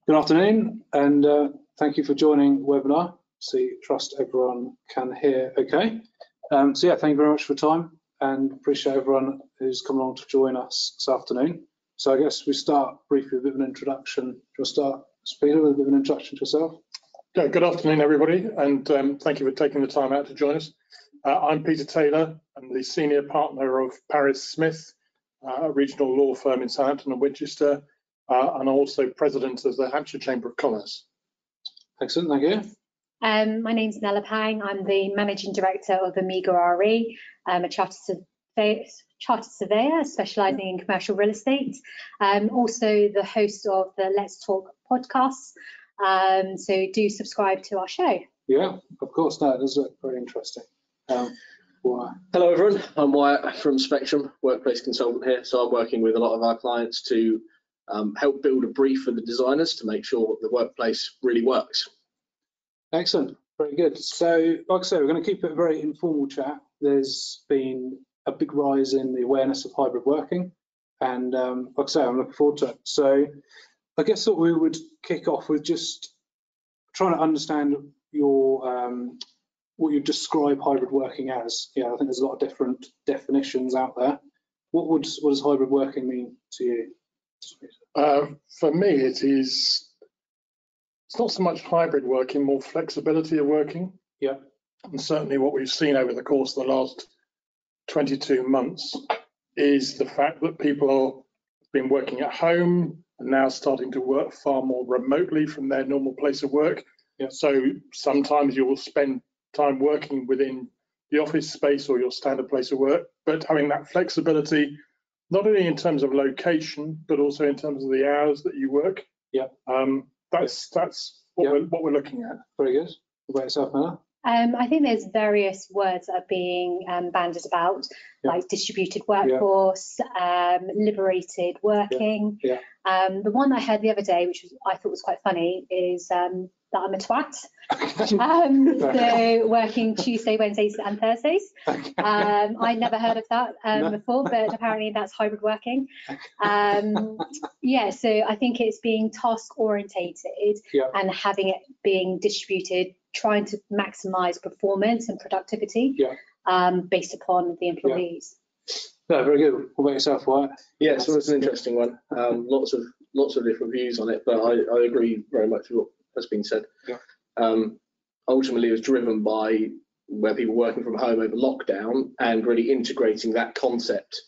Good afternoon, and thank you for joining the webinar. Trust everyone can hear okay. Thank you very much for your time and appreciate everyone who's come along to join us this afternoon. So I guess we start briefly with a bit of an introduction. Do you start, Peter, with a bit of an introduction to yourself? Yeah, good afternoon, everybody, and thank you for taking the time out to join us. I'm Peter Taylor. I'm the senior partner of Paris Smith, a regional law firm in Southampton and Winchester, and also president of the Hampshire Chamber of Commerce. Excellent, thank you. My name's Nella Pang. I'm the managing director of Amiga RE. I'm a chartered surveyor specialising in commercial real estate. Also the host of the Let's Talk podcast. So do subscribe to our show. Yeah, of course. No, it does look very interesting. Hello everyone, I'm Wyatt from Spectrum, workplace consultant here. So I'm working with a lot of our clients to help build a brief for the designers to make sure the workplace really works. Excellent, very good. So like I say, we're going to keep it a very informal chat. There's been a big rise in the awareness of hybrid working, and like I say, I'm looking forward to it. So I guess that we would kick off with just trying to understand your what you describe hybrid working as. Yeah, I think there's a lot of different definitions out there. What does hybrid working mean to you? For me, it's not so much hybrid working, more flexibility of working. Yeah. And certainly what we've seen over the course of the last 22 months is the fact that people have been working at home and now starting to work far more remotely from their normal place of work. Yeah. So sometimes you will spend time working within the office space or your standard place of work, but having that flexibility, not only in terms of location, but also in terms of the hours that you work. Yeah. That's what we're looking at. Very good. What about yourself, Nella? I think there's various words that are being bandied about, like distributed workforce, liberated working. Yeah. The one I heard the other day, which I thought was quite funny, is that I'm a twat. So working Tuesday, Wednesdays and Thursdays. I never heard of that before, but apparently that's hybrid working. Yeah, so I think it's being task orientated and having it being distributed, trying to maximize performance and productivity based upon the employees. Yeah, very good. What about yourself, Wyatt? Yeah, so it's an interesting one. Lots of different views on it, but I agree very much with what has been said. Yeah. Ultimately, it was driven by where people were working from home over lockdown and really integrating that concept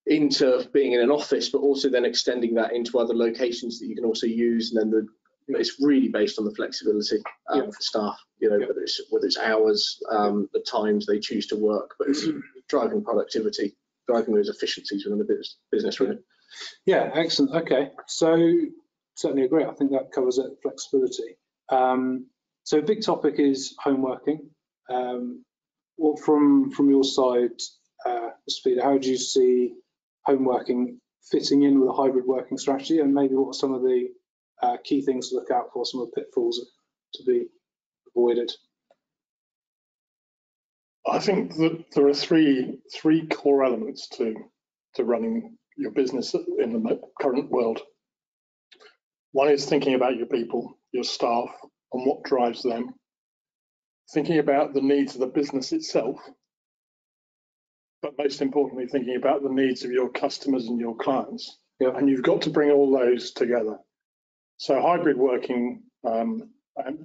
into being in an office, but also then extending that into other locations that you can also use. And then it's really based on the flexibility for staff. Whether it's hours, the times they choose to work, but it's driving productivity, driving those efficiencies within the business really. Yeah, excellent. Okay, so certainly agree. I think that covers it. Flexibility. So a big topic is home working. What from your side, Mr. Peter, how do you see home working fitting in with a hybrid working strategy, and maybe what are some of the key things to look out for, some of the pitfalls to be avoided? I think that there are three core elements to running your business in the current world. One is thinking about your people, your staff, and what drives them. Thinking about the needs of the business itself, but most importantly, thinking about the needs of your customers and your clients. Yeah. And you've got to bring all those together. So hybrid working and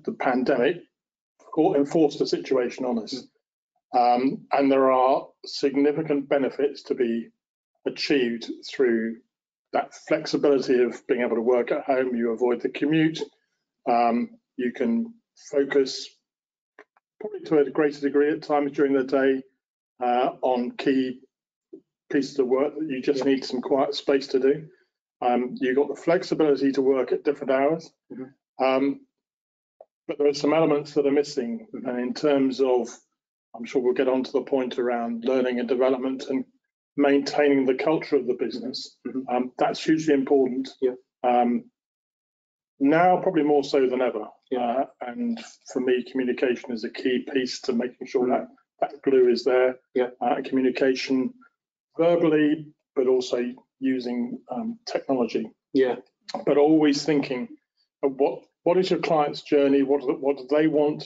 the pandemic enforced the situation on us. And there are significant benefits to be achieved through that flexibility of being able to work at home. You avoid the commute. You can focus probably to a greater degree at times during the day on key pieces of work that you just need some quiet space to do. You've got the flexibility to work at different hours, but there are some elements that are missing. And in terms of, I'm sure we'll get on to the point around learning and development and maintaining the culture of the business. That's hugely important. Now, probably more so than ever. And for me, communication is a key piece to making sure that glue is there. Communication verbally, but also using technology. but always thinking of what is your client's journey? What do they want?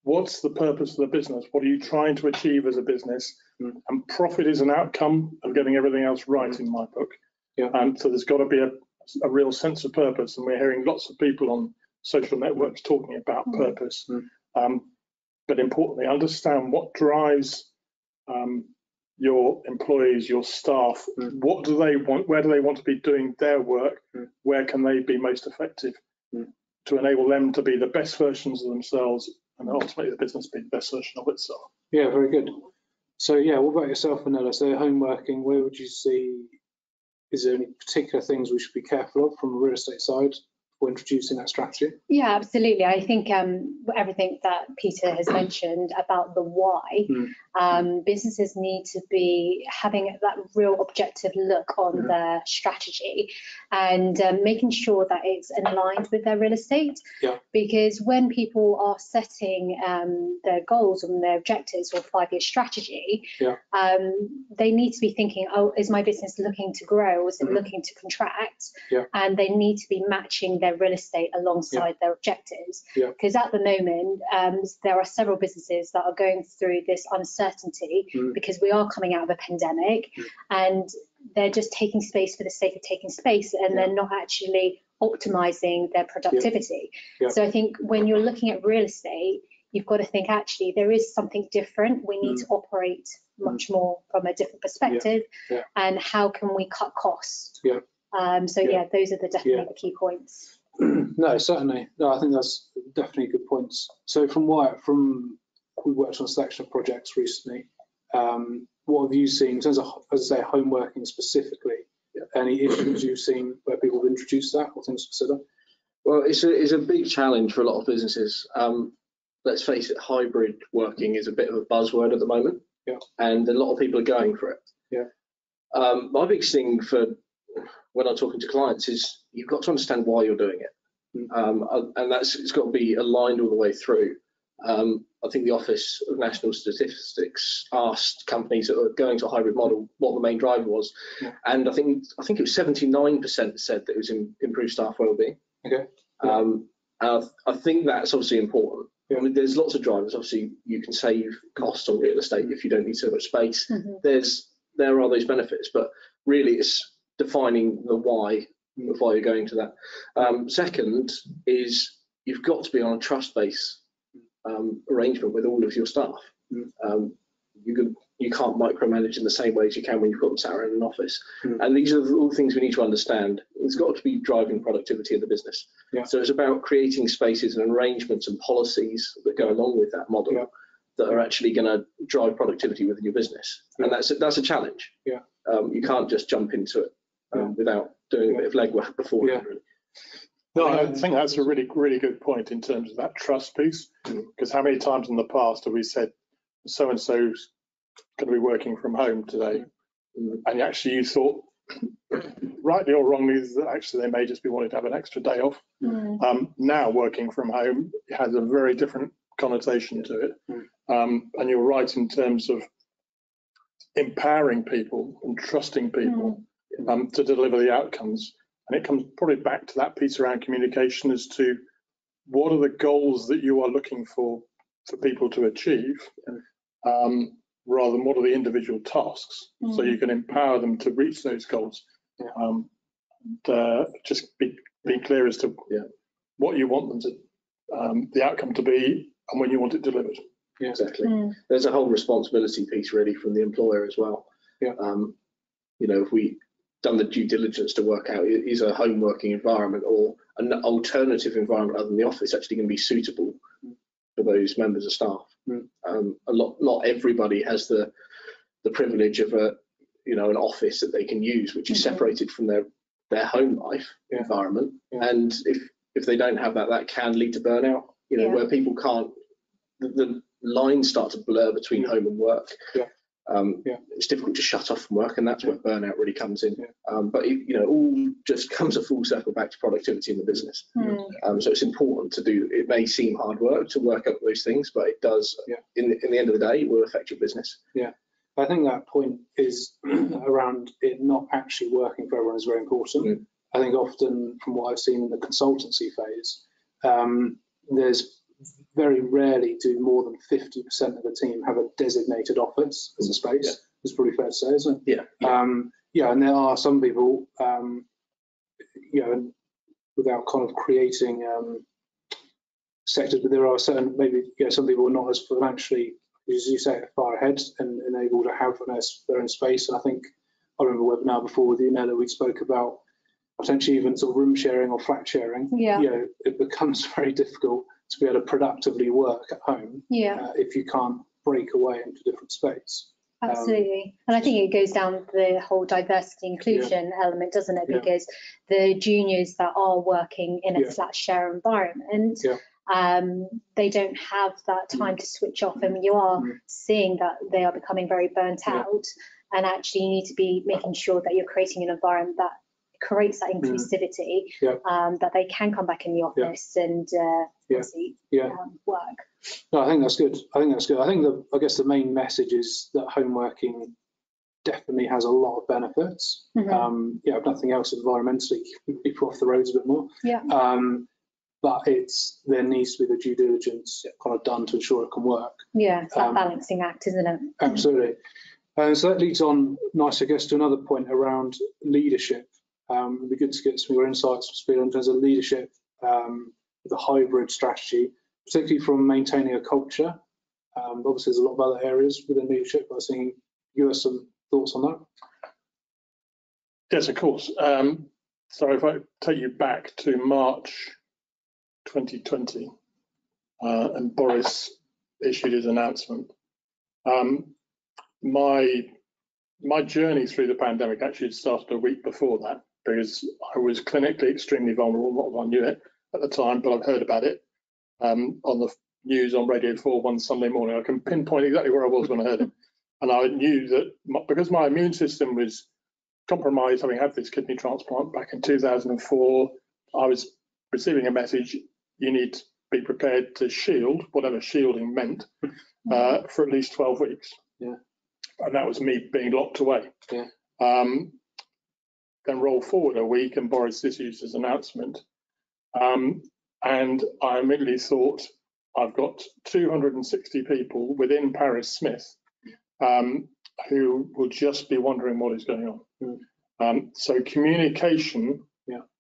What's the purpose of the business? What are you trying to achieve as a business? And profit is an outcome of getting everything else right in my book. Yeah. So there's got to be a real sense of purpose, and we're hearing lots of people on social networks talking about purpose. But importantly, understand what drives your employees, your staff. What do they want? Where do they want to be doing their work? Where can they be most effective to enable them to be the best versions of themselves, and ultimately the business be the best version of itself? Yeah, very good. So yeah, what about yourself, Nella? So home working, where would you see, is there any particular things we should be careful of from a real estate side for introducing that strategy? Yeah, absolutely. I think everything that Peter has mentioned about the why, businesses need to be having that real objective look on their strategy and making sure that it's aligned with their real estate. Yeah. Because when people are setting their goals and their objectives or 5-year strategy, they need to be thinking, oh, is my business looking to grow or is it looking to contract? Yeah. And they need to be matching their real estate alongside their objectives. Because at the moment, there are several businesses that are going through this uncertainty because we are coming out of a pandemic and they're just taking space for the sake of taking space and they're not actually optimizing their productivity. So I think when you're looking at real estate, you've got to think actually there is something different. We need to operate much more from a different perspective and how can we cut costs? So those are definitely the key points. No, certainly. No, I think that's definitely good points. So we worked on a selection of projects recently. What have you seen in terms of, as I say, home working specifically? Any issues you've seen where people have introduced that or things to consider? Well, it's a big challenge for a lot of businesses. Let's face it, hybrid working is a bit of a buzzword at the moment, and a lot of people are going for it. My biggest thing for when I'm talking to clients is you've got to understand why you're doing it, and it's got to be aligned all the way through. I think the Office of National Statistics asked companies that were going to a hybrid model what the main driver was, and I think it was 79% said that it was improved staff wellbeing. I think that's obviously important. I mean, there's lots of drivers. Obviously, you can save costs on real estate if you don't need so much space. There are those benefits, but really it's defining the why of why you're going to that. Second is you've got to be on a trust-based arrangement with all of your staff. You can't micromanage in the same way as you can when you've got them sat around in an office. And these are all things we need to understand. It's got to be driving productivity of the business. So it's about creating spaces and arrangements and policies that go along with that model that are actually going to drive productivity within your business. And that's a challenge. You can't just jump into it without doing a bit of legwork before. Really. No, I think that's a really, really good point in terms of that trust piece, because how many times in the past have we said so-and-so's going to be working from home today, and actually you thought, rightly or wrongly, that actually they may just be wanting to have an extra day off. Now working from home has a very different connotation to it, and you're right in terms of empowering people and trusting people to deliver the outcomes. And it comes probably back to that piece around communication as to what are the goals that you are looking for people to achieve, rather than what are the individual tasks, so you can empower them to reach those goals. Just be clear as to what you want them to, the outcome to be, and when you want it delivered. Exactly. There's a whole responsibility piece really from the employer as well. If we done the due diligence to work out is a home working environment or an alternative environment other than the office actually going to be suitable for those members of staff. Not everybody has the privilege of an office that they can use, which is separated from their home life environment. And if they don't have that, that can lead to burnout. Where people can't, the lines start to blur between home and work. It's difficult to shut off from work, and that's where burnout really comes in. But it all just comes a full circle back to productivity in the business. So it's important to do. It may seem hard work to work up those things, but it does. In the end of the day, it will affect your business. I think that point is around it not actually working for everyone is very important. I think often from what I've seen in the consultancy phase, there's very rarely do more than 50% of the team have a designated office as a space. Yeah. It's pretty fair to say, isn't it? Yeah. Yeah, and there are some people, you know, without kind of creating sectors, but there are certain, maybe, you know, some people are not as financially, as you say, far ahead and able to have their own space. And I think I remember a webinar before with you, Nella, we spoke about potentially even sort of room sharing or flat sharing. Yeah. You know, it becomes very difficult to be able to productively work at home if you can't break away into different space. Absolutely. And I think it goes down the whole diversity inclusion element, doesn't it? Because the juniors that are working in a flat share environment, they don't have that time to switch off. I mean, you are seeing that they are becoming very burnt out, and actually you need to be making sure that you're creating an environment that creates that inclusivity, that they can come back in the office and obviously work. No, I think that's good. I think I guess the main message is that home working definitely has a lot of benefits. If nothing else, environmentally, people off the roads a bit more. But there needs to be the due diligence kind of done to ensure it can work. Yeah, it's that balancing act, isn't it? Absolutely. And so that leads on nice, I guess, to another point around leadership. It'd be good to get some more insights from Speed in terms of leadership, the hybrid strategy, particularly from maintaining a culture. Obviously, there's a lot of other areas within leadership, but I was thinking you have some thoughts on that. Yes, of course. So if I take you back to March 2020, and Boris issued his announcement, my journey through the pandemic actually started a week before that, because I was clinically extremely vulnerable. Not that I knew it at the time, but I've heard about it on the news on Radio 4 one Sunday morning. I can pinpoint exactly where I was when I heard it. And I knew that because my immune system was compromised, having had this kidney transplant back in 2004, I was receiving a message: you need to be prepared to shield, whatever shielding meant, for at least 12 weeks. And that was me being locked away. Then roll forward a week and Boris issues his announcement. And I immediately thought, I've got 260 people within Paris Smith who will just be wondering what is going on. So communication,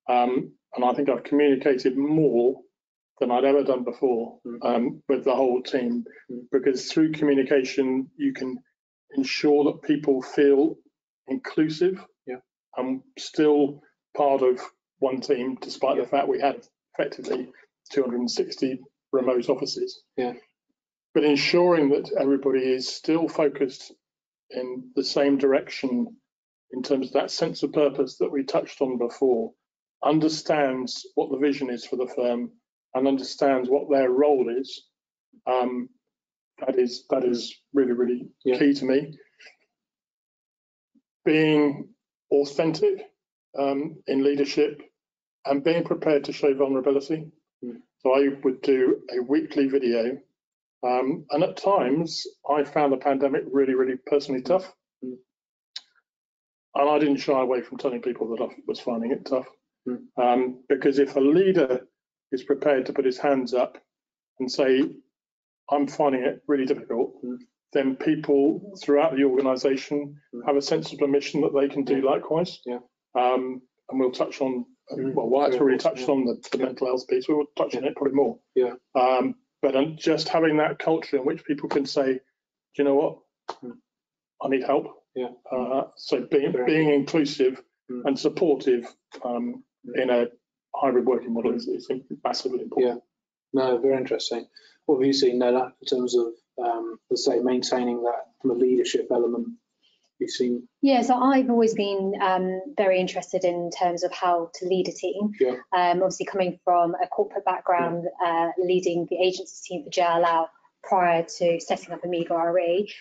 and I think I've communicated more than I'd ever done before with the whole team, because through communication you can ensure that people feel inclusive and still part of one team, despite the fact we had effectively 260 remote offices. But ensuring that everybody is still focused in the same direction in terms of that sense of purpose that we touched on before, understands what the vision is for the firm and understands what their role is. That is really, really key to me. Being authentic in leadership and being prepared to show vulnerability. So I would do a weekly video, and at times I found the pandemic really, really personally tough. And I didn't shy away from telling people that I was finding it tough. Because if a leader is prepared to put his hands up and say, I'm finding it really difficult, then people throughout the organisation have a sense of permission that they can do likewise. And we'll touch on, well, Wyatt's already touched on the mental health piece. We will touch on it probably more. But just having that culture in which people can say, do you know what, I need help. So being inclusive and supportive in a hybrid working model is massively important. No, very interesting. What have you seen, Nella, in terms of, let's say, maintaining that from a leadership element? You've seen? Yeah, so I've always been very interested in terms of how to lead a team. Obviously, coming from a corporate background, leading the agency team for JLL prior to setting up Amiga RE.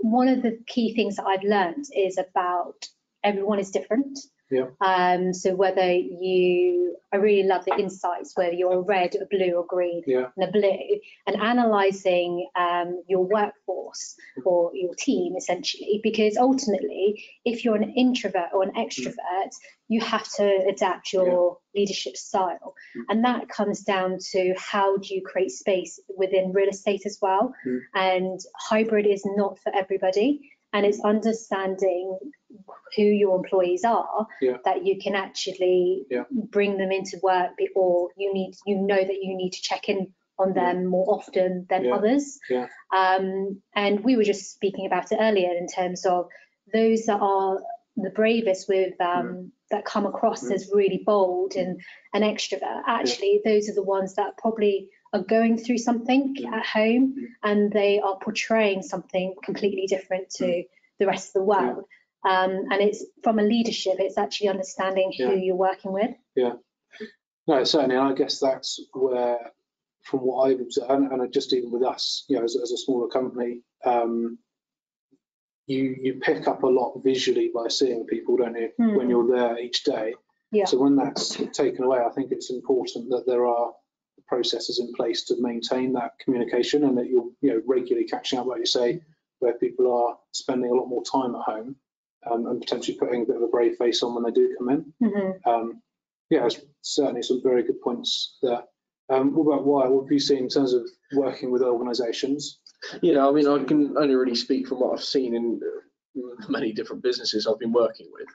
One of the key things that I've learned is about everyone is different. Yeah. So whether I really love the insights, whether you're a red, a blue, or green, Yeah. and a blue, and analysing your workforce or your team essentially, because ultimately, if you're an introvert or an extrovert, you have to adapt your leadership style, and that comes down to how do you create space within real estate as well. And hybrid is not for everybody, and it's understanding who your employees are, that you can actually bring them into work, or you know that you need to check in on them more often than others. And we were just speaking about it earlier in terms of those that are the bravest with that come across as really bold and an extrovert. Actually, those are the ones that probably are going through something at home, and they are portraying something completely different to the rest of the world. And it's from a leadership, it's actually understanding who you're working with. No, certainly. And I guess that's where, from what I've observed, and just even with us, as a smaller company, you pick up a lot visually by seeing people, don't you, when you're there each day. So when that's taken away, I think it's important that there are processes in place to maintain that communication, and that you're regularly catching up, like you say, where people are spending a lot more time at home, and potentially putting a bit of a brave face on when they do come in. It's certainly some very good points there. What about Wyatt? What have you seen in terms of working with organisations? I mean, I can only really speak from what I've seen in many different businesses I've been working with.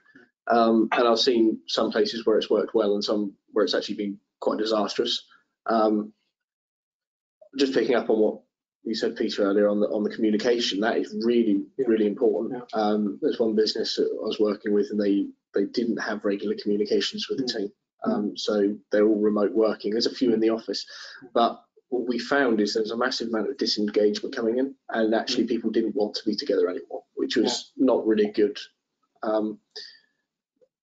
And I've seen some places where it's worked well and some where it's actually been quite disastrous. Just picking up on what you said, Peter, earlier on the communication, that is really, really important. There's one business that I was working with, and they didn't have regular communications with the team. So they're all remote working. There's a few in the office, but what we found is there's a massive amount of disengagement coming in, and actually people didn't want to be together anymore, which was not really good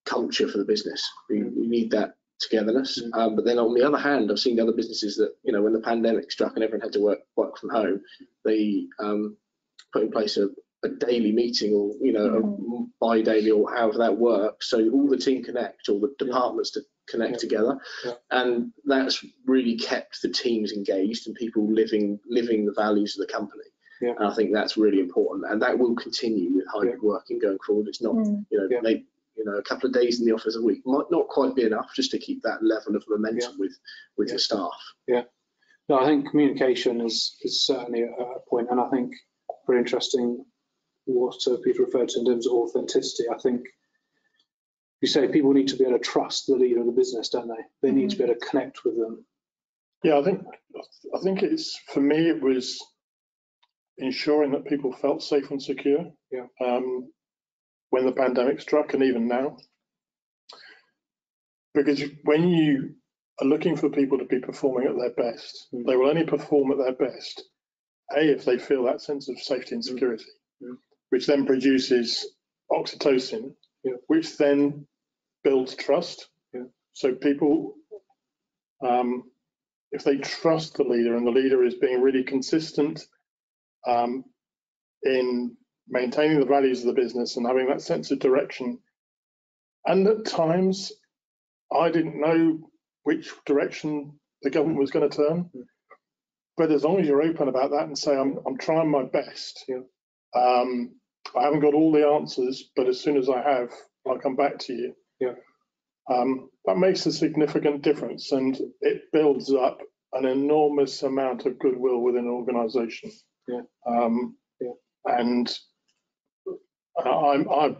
culture for the business. We need that togetherness. But then on the other hand, I've seen other businesses that, when the pandemic struck and everyone had to work from home, they put in place a daily meeting, or a bi-daily, or however that works, so all the team connect, all the departments to connect together, and that's really kept the teams engaged and people living the values of the company. And I think that's really important, and that will continue with hybrid working going forward. It's not maybe a couple of days in the office a week might not quite be enough just to keep that level of momentum with your staff. No, I think communication is certainly a point, and I think very interesting what Peter referred to in terms of authenticity. I think you say people need to be able to trust the leader of the business, don't they? They need to be able to connect with them. I think it's, for me, it was ensuring that people felt safe and secure. When the pandemic struck, and even now, because when you are looking for people to be performing at their best, they will only perform at their best if they feel that sense of safety and security, which then produces oxytocin, which then builds trust. So people, if they trust the leader, and the leader is being really consistent in maintaining the values of the business and having that sense of direction, and at times I didn't know which direction the government was going to turn, but as long as you're open about that and say, I'm trying my best, I haven't got all the answers, but as soon as I have, I'll come back to you. That makes a significant difference, and it builds up an enormous amount of goodwill within an organisation. And I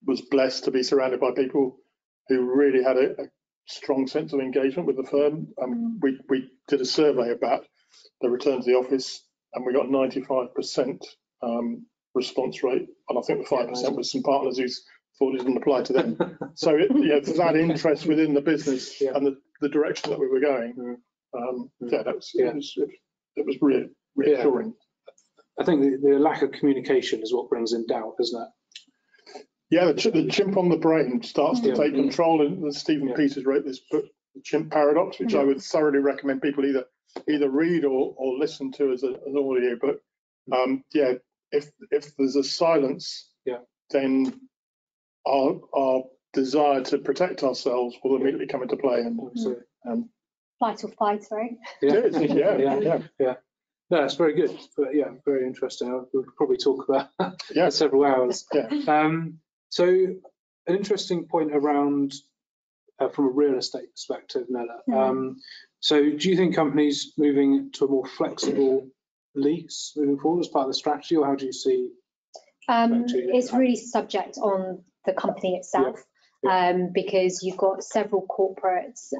was blessed to be surrounded by people who really had a strong sense of engagement with the firm. We did a survey about the return to the office, and we got 95% response rate, and I think the 5% was some partners who thought it didn't apply to them. So there's that interest within the business and the direction that we were going. It was really reassuring. I think the lack of communication is what brings in doubt, isn't it? The chimp on the brain starts to take control, and Stephen Peters wrote this book, The Chimp Paradox, which I would thoroughly recommend people either read or listen to as an audio book. If there's a silence, then our desire to protect ourselves will immediately come into play. And Flight or fight, right? Yeah. No, it's very good. But yeah, very interesting. We could probably talk about for several hours. So an interesting point around from a real estate perspective, Nella. So do you think companies moving to a more flexible lease moving forward as part of the strategy, or how do you see? It's really subject on the company itself. Because you've got several corporates,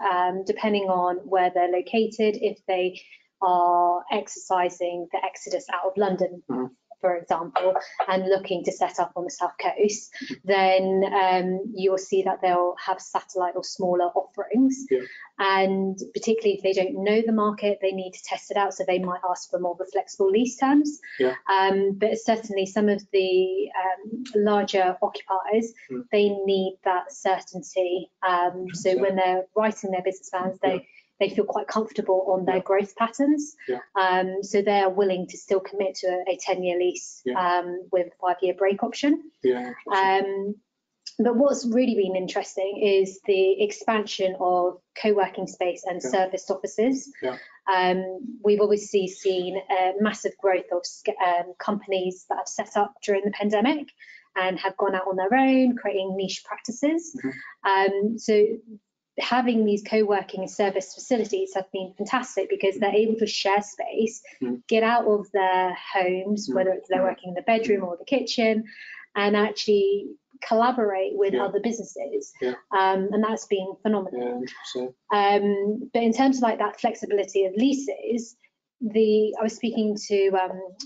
depending on where they're located, if they are exercising the exodus out of London, for example, and looking to set up on the South Coast, then you'll see that they'll have satellite or smaller offerings. And particularly if they don't know the market, they need to test it out. So they might ask for more of a flexible lease terms. But certainly some of the larger occupiers, they need that certainty. So when they're writing their business plans, they feel quite comfortable on their growth patterns. So they are willing to still commit to a 10-year lease with a 5-year break option. But what's really been interesting is the expansion of co-working space and serviced offices. We've obviously seen a massive growth of companies that have set up during the pandemic and have gone out on their own, creating niche practices. So having these co-working and service facilities have been fantastic because they're able to share space, get out of their homes, whether it's they're working in the bedroom or the kitchen, and actually collaborate with other businesses. And that's been phenomenal. But in terms of like that flexibility of leases, I was speaking to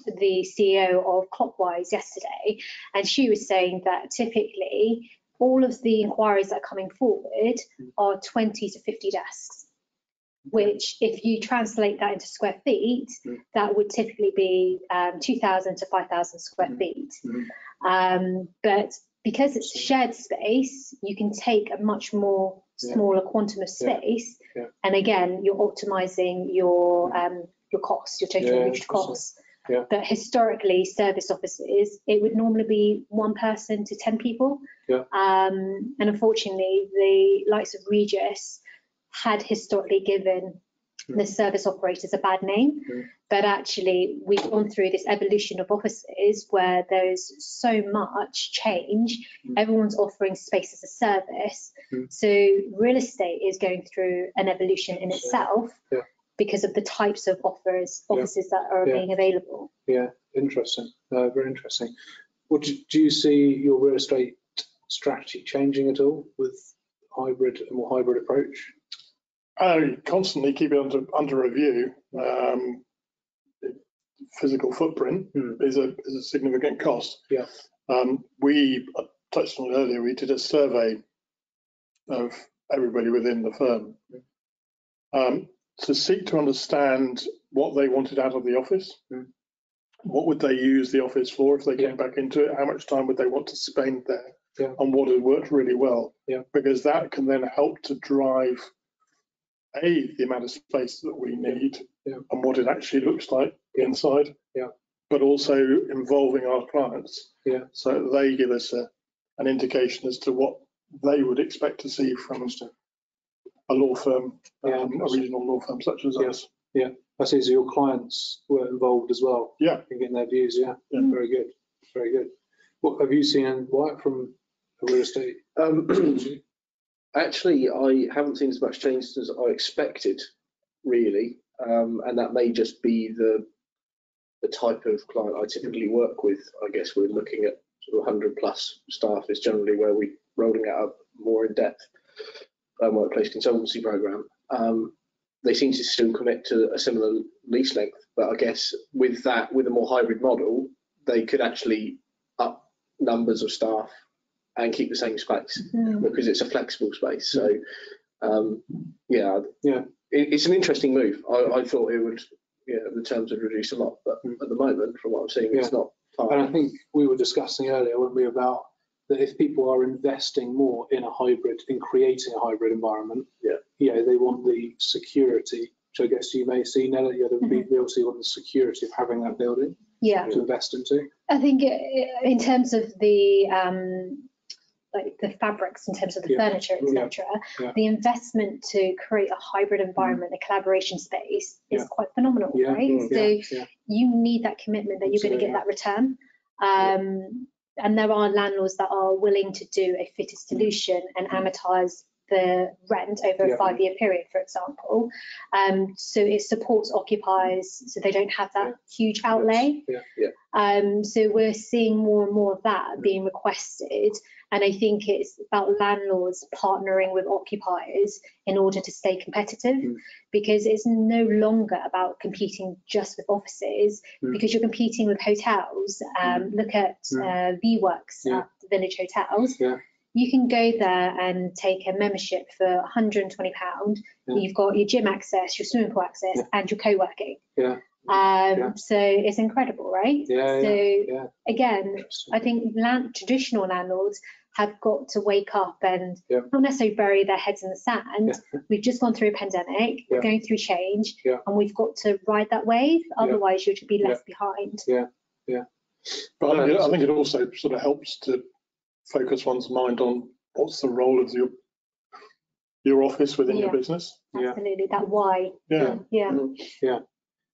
the CEO of Clockwise yesterday, and she was saying that typically all of the inquiries that are coming forward are 20 to 50 desks, which if you translate that into square feet, that would typically be 2,000 to 5,000 square feet. But because it's a shared space, you can take a much more smaller quantum of space. And again, you're optimizing your costs, your total reached costs. But historically, service offices, it would normally be 1 person to 10 people. And unfortunately, the likes of Regis had historically given the service operators a bad name. But actually, we've gone through this evolution of offices where there's so much change. Everyone's offering space as a service. So real estate is going through an evolution in itself. Because of the types of offices that are being available. Interesting. Very interesting. What do you see your real estate strategy changing at all with a more hybrid approach? Constantly keep it under review. Physical footprint is a significant cost. We touched on it earlier. We did a survey of everybody within the firm. To seek to understand what they wanted out of the office, what would they use the office for if they came back into it, how much time would they want to spend there, and what had worked really well, because that can then help to drive the amount of space that we need and what it actually looks like inside, but also involving our clients so that they give us an indication as to what they would expect to see from a law firm, a regional law firm such as us. I see. So your clients were involved as well. In getting their views. Very good. Very good. What have you seen, Wyatt, from a real estate? Actually, I haven't seen as much change as I expected, really, and that may just be the type of client I typically work with. I guess we're looking at sort of 100+ staff is generally where we're rolling out a more in-depth workplace consultancy program. They seem to still commit to a similar lease length, but I guess with a more hybrid model, they could actually up numbers of staff and keep the same space because it's a flexible space. So it's an interesting move. I thought it would, the terms would reduce a lot, but at the moment, from what I'm seeing, it's not. And I think we were discussing earlier, weren't we, about that if people are investing more in creating a hybrid environment, they want the security, which I guess you may see, Nella, they also want the security of having that building to invest into. I think in terms of the like the fabrics in terms of the Yeah. furniture, etc. Yeah. The investment to create a hybrid environment, a collaboration space is quite phenomenal, right? So you need that commitment that you're going to get that return. And there are landlords that are willing to do a fitted solution and amortize the rent over a 5-year period, for example. So it supports occupiers so they don't have that huge outlay. So we're seeing more and more of that being requested. And I think it's about landlords partnering with occupiers in order to stay competitive, because it's no longer about competing just with offices, because you're competing with hotels. Look at V-Works at the Village Hotels. You can go there and take a membership for £120. You've got your gym access, your swimming pool access, and your co-working. So it's incredible, right? Again, I think traditional landlords have got to wake up and not necessarily bury their heads in the sand. We've just gone through a pandemic, we're going through change, and we've got to ride that wave. Otherwise, you'll be left behind. But I think it also sort of helps to focus one's mind on what's the role of your office within your business. Absolutely, that why.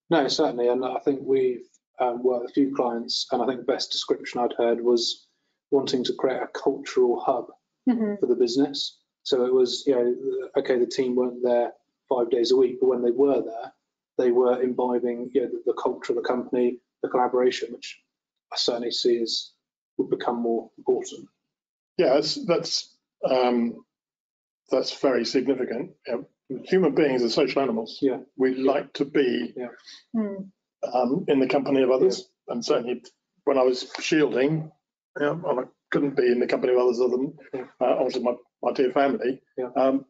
No, certainly, and I think we've worked with a few clients, and I think the best description I'd heard was wanting to create a cultural hub for the business. So it was, okay, the team weren't there 5 days a week, but when they were there, they were imbibing, the culture of the company, the collaboration, which I certainly see would become more important. Yeah, that's very significant. Human beings are social animals. We like to be in the company of others, and certainly when I was shielding, I couldn't be in the company of others other than obviously my dear family. I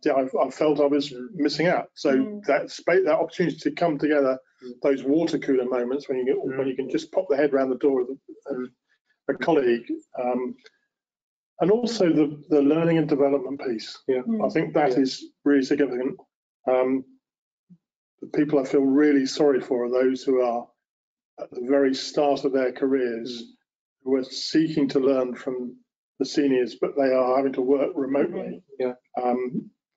felt I was missing out. So that opportunity to come together, those water cooler moments when you can just pop the head around the door of a colleague. And also the learning and development piece. I think that is really significant. The people I feel really sorry for are those who are at the very start of their careers, who are seeking to learn from the seniors, but they are having to work remotely.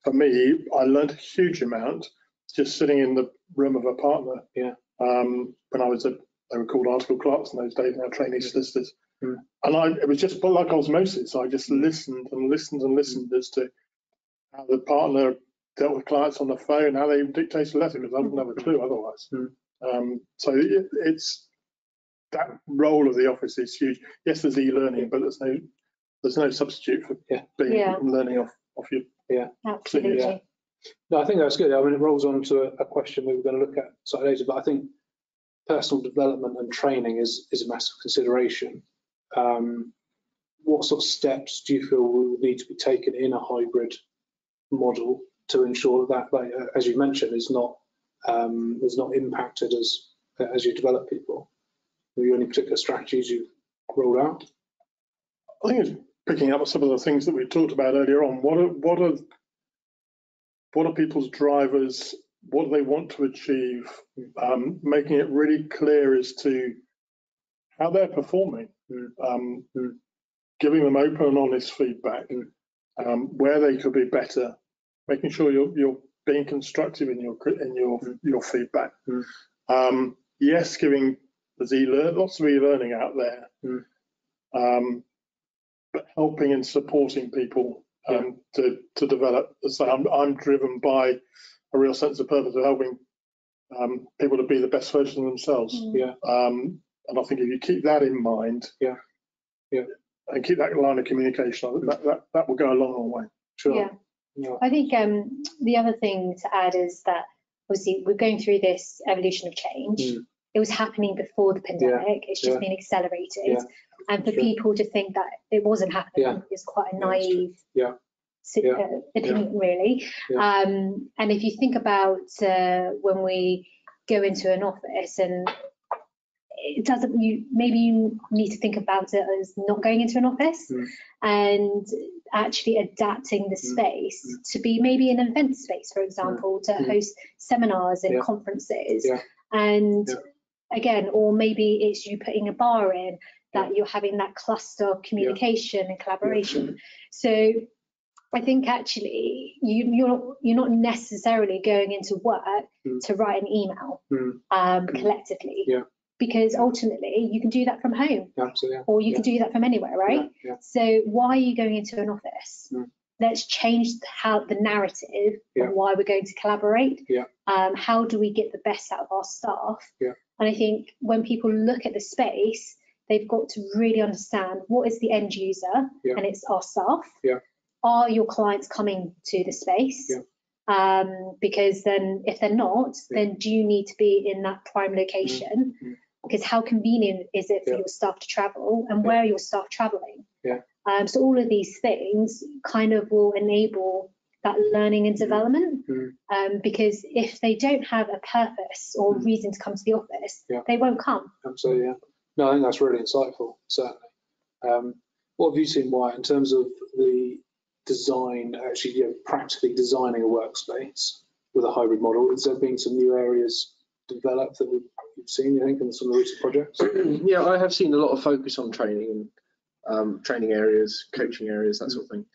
For me, I learned a huge amount just sitting in the room of a partner. When I was they were called article clerks in those days, now trainee solicitors. And it was just like osmosis. I just listened and listened and listened as to how the partner dealt with clients on the phone, how they dictated a letter, because I wouldn't have a clue otherwise. So it's that role of the office is huge. Yes, there's e-learning, but there's no substitute for being learning off your Absolutely. No, I think that's good. I mean, it rolls on to a question we were going to look at slightly later, but I think personal development and training is a massive consideration. What sort of steps do you feel will need to be taken in a hybrid model to ensure that, like, as you mentioned, is not impacted as you develop people? Have you any particular strategies you've rolled out? I think it's picking up some of the things that we talked about earlier on. What are people's drivers? What do they want to achieve? Making it really clear as to how they're performing. Giving them open and honest feedback, where they could be better, making sure you're being constructive in your feedback. Yes, there's lots of e-learning out there, but helping and supporting people to develop. So I'm driven by a real sense of purpose of helping people to be the best version of themselves. And I think if you keep that in mind, and keep that line of communication, that will go a long way. I think the other thing to add is that obviously we're going through this evolution of change. It was happening before the pandemic. It's just been accelerated. And for people to think that it wasn't happening is quite a naive opinion, really. And if you think about when we go into an office, and it doesn't, maybe you need to think about it as not going into an office and actually adapting the space to be maybe an event space, for example, to host seminars and conferences. And again, or maybe it's you putting a bar in that you're having that cluster of communication and collaboration. So I think actually you're not necessarily going into work to write an email collectively, because ultimately you can do that from home, or you can do that from anywhere, right? So why are you going into an office? Let's change the narrative of why we're going to collaborate. How do we get the best out of our staff? And I think when people look at the space, they've got to really understand what is the end user, and it's our staff. Are your clients coming to the space? Because then if they're not, then do you need to be in that prime location? Because how convenient is it for your staff to travel, and where are your staff traveling? So all of these things kind of will enable that learning and development, because if they don't have a purpose or reason to come to the office, they won't come. Absolutely, No, I think that's really insightful, certainly. What have you seen, Wyatt, in terms of the design, actually practically designing a workspace with a hybrid model? Has there been some new areas developed that you've seen, you think, in some of the recent projects? Yeah, I have seen a lot of focus on training and training areas, coaching areas, that sort of thing.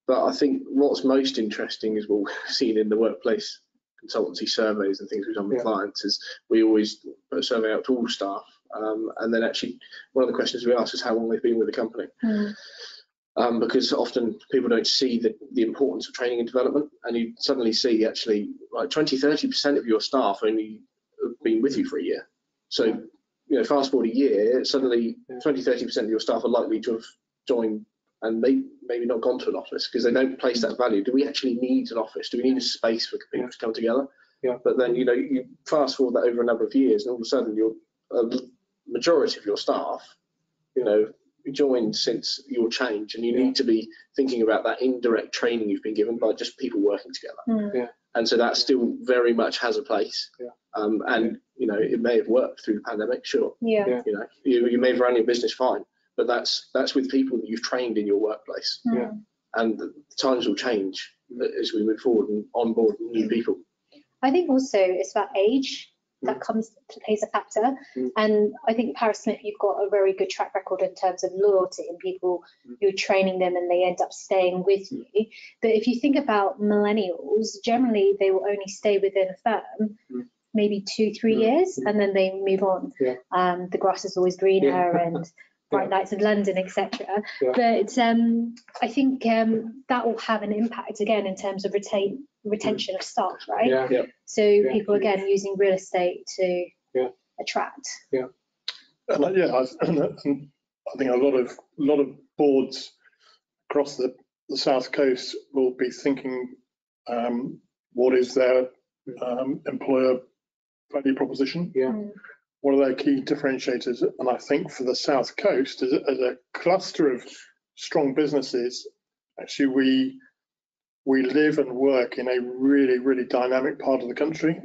But I think what's most interesting is what we've seen in the workplace consultancy surveys and things we've done with clients is we always put a survey out to all staff. And then actually one of the questions we ask is how long they've been with the company. Because often people don't see the importance of training and development, and you suddenly see actually like 20-30% of your staff only have been with you for a year. So fast forward a year, suddenly 20-30% of your staff are likely to have joined and maybe not gone to an office because they don't place that value. Do we actually need an office? Do we need a space for people to come together? But then you fast forward that over a number of years, and all of a sudden a majority of your staff joined since your change, and you need to be thinking about that indirect training you've been given by just people working together. And so that still very much has a place. And it may have worked through the pandemic, sure. You may have run your business fine, but that's with people that you've trained in your workplace. And the times will change as we move forward and onboard new people. I think also it's about age that plays a factor. And I think Paris Smith, you've got a very good track record in terms of loyalty and people, you're training them and they end up staying with you. But if you think about millennials, generally they will only stay within a firm maybe 2-3 years, and then they move on. The grass is always greener and bright lights of London, etc. But I think that will have an impact again in terms of retention of staff, right? So people again using real estate to attract. And I think a lot of boards across the South Coast will be thinking, what is their employer value proposition? What are their key differentiators? And I think for the South Coast, as a cluster of strong businesses, actually we live and work in a really, really dynamic part of the country.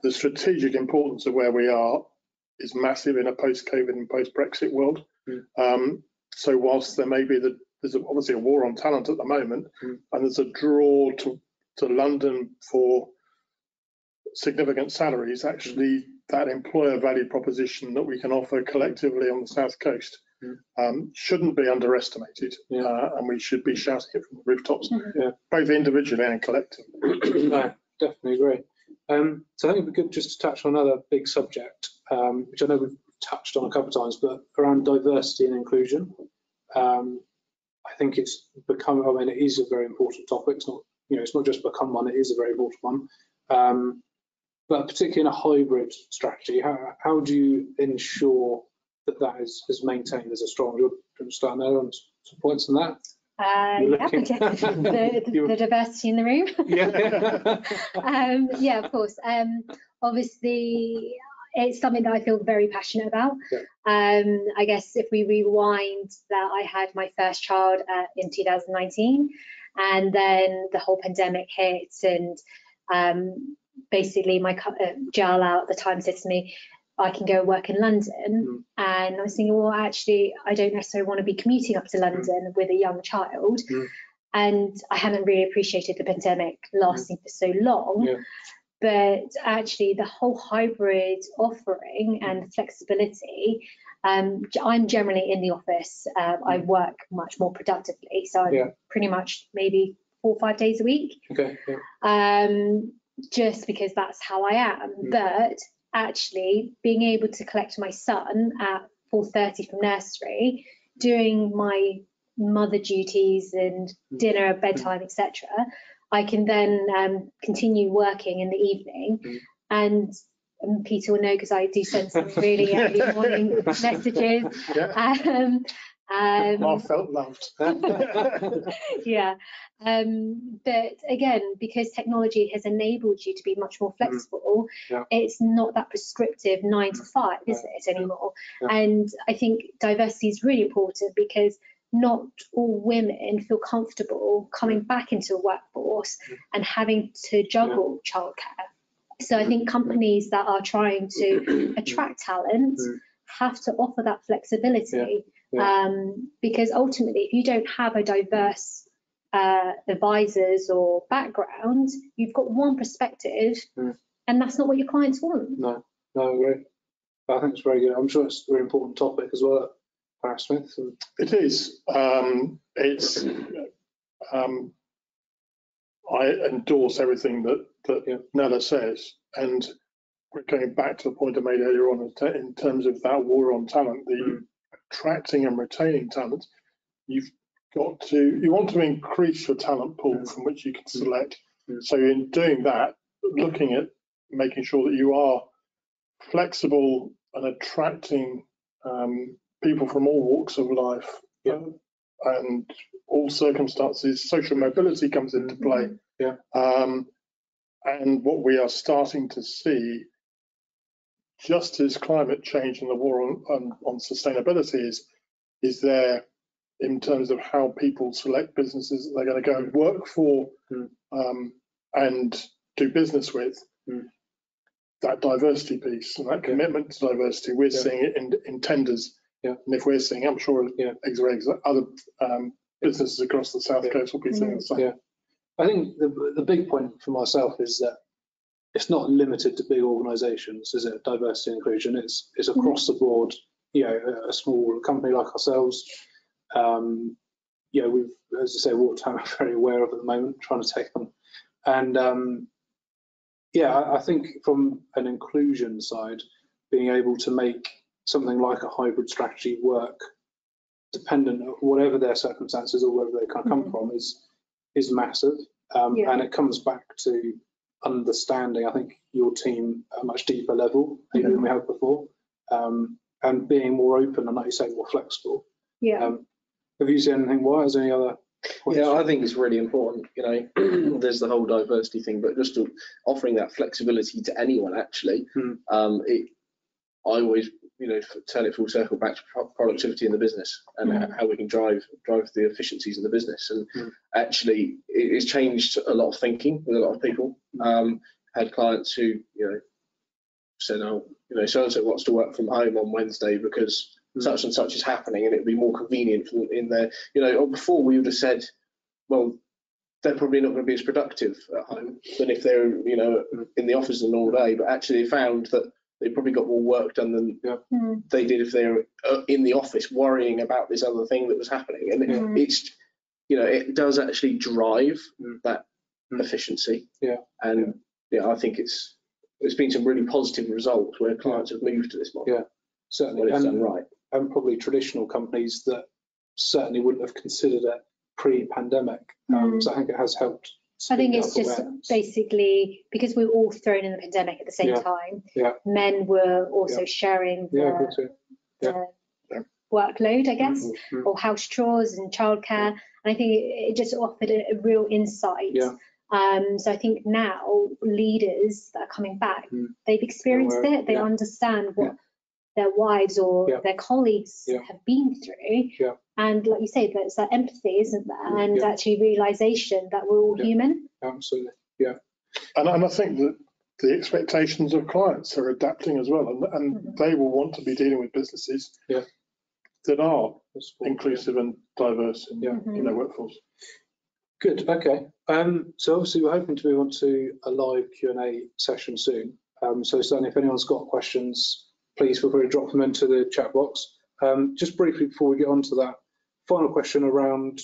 The strategic importance of where we are is massive in a post-COVID and post-Brexit world. So whilst there may be there's obviously a war on talent at the moment, and there's a draw to London for significant salaries, actually that employer value proposition that we can offer collectively on the South Coast shouldn't be underestimated, and we should be shouting it from the rooftops, both individually and collectively. No, definitely agree. So I think it'd be good just to touch on another big subject, which I know we've touched on a couple of times, but around diversity and inclusion. I think it's become, it is a very important topic. It's not, it's not just become one, it is a very important one. But particularly in a hybrid strategy, how do you ensure that is maintained as a strong? Do you want to start there on some points on that? The diversity in the room. Of course. Obviously, it's something that I feel very passionate about. I guess if we rewind that, I had my first child in 2019, and then the whole pandemic hit, and basically my JAL out at the time said to me, I can go work in London. And I was thinking, well, actually, I don't necessarily want to be commuting up to London with a young child. And I hadn't really appreciated the pandemic lasting for so long. but actually the whole hybrid offering and flexibility, I'm generally in the office. I work much more productively, so I'm pretty much maybe 4 or 5 days a week. Okay. Yeah. Just because that's how I am. But actually being able to collect my son at 4:30 from nursery, doing my mother duties and dinner, bedtime, etc., I can then continue working in the evening. And Peter will know because I do send some really early morning messages. I felt loved. Yeah. But again, because technology has enabled you to be much more flexible, it's not that prescriptive 9 to 5, is it, anymore? And I think diversity is really important because not all women feel comfortable coming back into a workforce and having to juggle childcare. So I think companies that are trying to attract talent have to offer that flexibility. Because ultimately, if you don't have a diverse advisors or background, you've got one perspective, and that's not what your clients want. No, I agree. I think it's very good. I'm sure it's a very important topic as well, Paris Smith. It is. I endorse everything that Nella says, and we're going back to the point I made earlier on in terms of that war on talent, the attracting and retaining talent. You want to increase your talent pool from which you can select. So in doing that, looking at making sure that you are flexible and attracting people from all walks of life and all circumstances. Social mobility comes into play. And what we are starting to see, just as climate change and the war on sustainability is there in terms of how people select businesses that they're going to go and work for and do business with. That diversity piece and that commitment to diversity, we're seeing it in tenders. And if we're seeing, I'm sure other businesses across the South Coast will be seeing the same. I think the big point for myself is that it's not limited to big organisations, is it? Diversity and inclusion. It's across the board. A small company like ourselves. We've, as I say, Watertown are very aware of at the moment, trying to take on. And I think from an inclusion side, being able to make something like a hybrid strategy work, dependent on whatever their circumstances or wherever they kind of come from, is massive. And it comes back to understanding, I think, your team at a much deeper level maybe than we have before, and being more open and, like you say, more flexible. Have you seen anything? Why? Is there any other points? I think it's really important. There's the whole diversity thing, but just offering that flexibility to anyone, actually. I always, turn it full circle back to productivity in the business and how we can drive the efficiencies of the business. And actually, it's changed a lot of thinking with a lot of people. Had clients who, said, so-and-so wants to work from home on Wednesday because such and such is happening, and it'd be more convenient in there. Before we would have said, well, they're probably not going to be as productive at home than if they're, in the office and all day. But actually, they found that they probably got more work done than they did if they were in the office worrying about this other thing that was happening. And it's, it does actually drive that efficiency. And I think it's been some really positive results where clients have moved to this model. Certainly, when it's done right. And probably traditional companies that certainly wouldn't have considered it pre-pandemic. So I think it has helped. I think it's just basically because we were all thrown in the pandemic at the same time. Men were also sharing the workload, I guess, or house chores and childcare. And I think it just offered a real insight. So I think now leaders that are coming back, they've experienced it. They understand what their wives or their colleagues have been through. And like you say, there's that empathy, isn't there? And actually realization that we're all human. Absolutely, And I think that the expectations of clients are adapting as well, and they will want to be dealing with businesses that are inclusive and diverse in their workforce. Good. Okay. So obviously we're hoping to move on to a live Q&A session soon. So certainly if anyone's got questions, please feel free to drop them into the chat box. Just briefly before we get on to that, final question around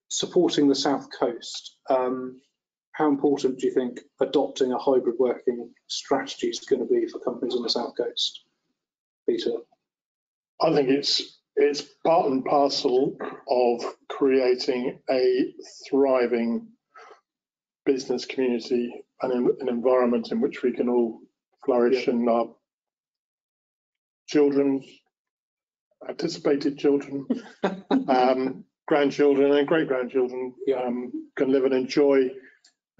supporting the South Coast. How important do you think adopting a hybrid working strategy is going to be for companies on the South Coast? Peter? I think it's part and parcel of creating a thriving business community and an environment in which we can all flourish, and our children, anticipated children, grandchildren and great-grandchildren can live and enjoy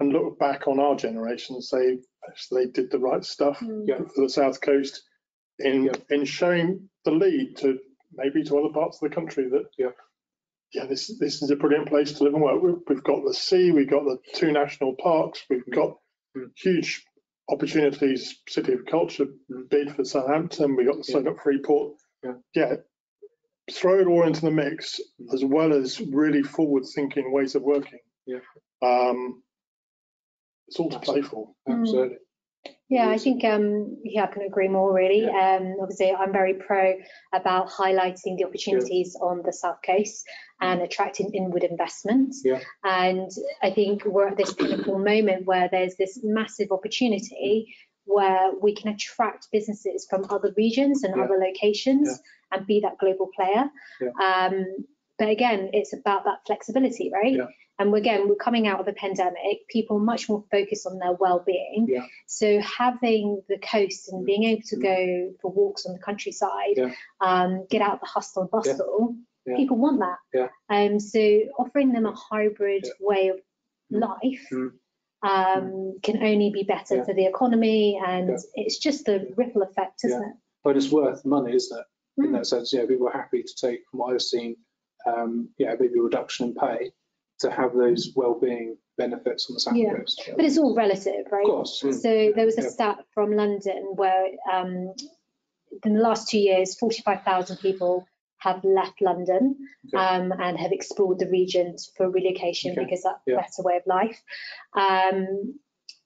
and look back on our generation and say, actually, they did the right stuff for the South Coast in showing the lead to maybe to other parts of the country that this is a brilliant place to live and work. We've got the sea, we've got the 2 national parks, we've got huge opportunities, City of Culture bid for Southampton, we've got the Summit Freeport. Throw it all into the mix, as well as really forward-thinking ways of working. It's all to play for. Absolutely. Yeah, I think I can agree more really. Obviously, I'm very pro about highlighting the opportunities on the South Coast and attracting inward investment. And I think we're at this pinnacle moment where there's this massive opportunity where we can attract businesses from other regions and other locations and be that global player. But again, it's about that flexibility, right? And again, we're coming out of a pandemic, people are much more focused on their well-being. So having the coast and being able to go for walks on the countryside, get out the hustle and bustle, people want that. So offering them a hybrid way of life can only be better for the economy, and it's just the ripple effect, isn't it? But it's worth money, isn't it? In that sense, people are happy to take, from what I've seen, maybe a reduction in pay to have those well-being benefits on the South Coast. But it's all relative, right? Of course. So there was a stat from London where in the last 2 years, 45,000 people have left London and have explored the region for relocation because that's a better way of life.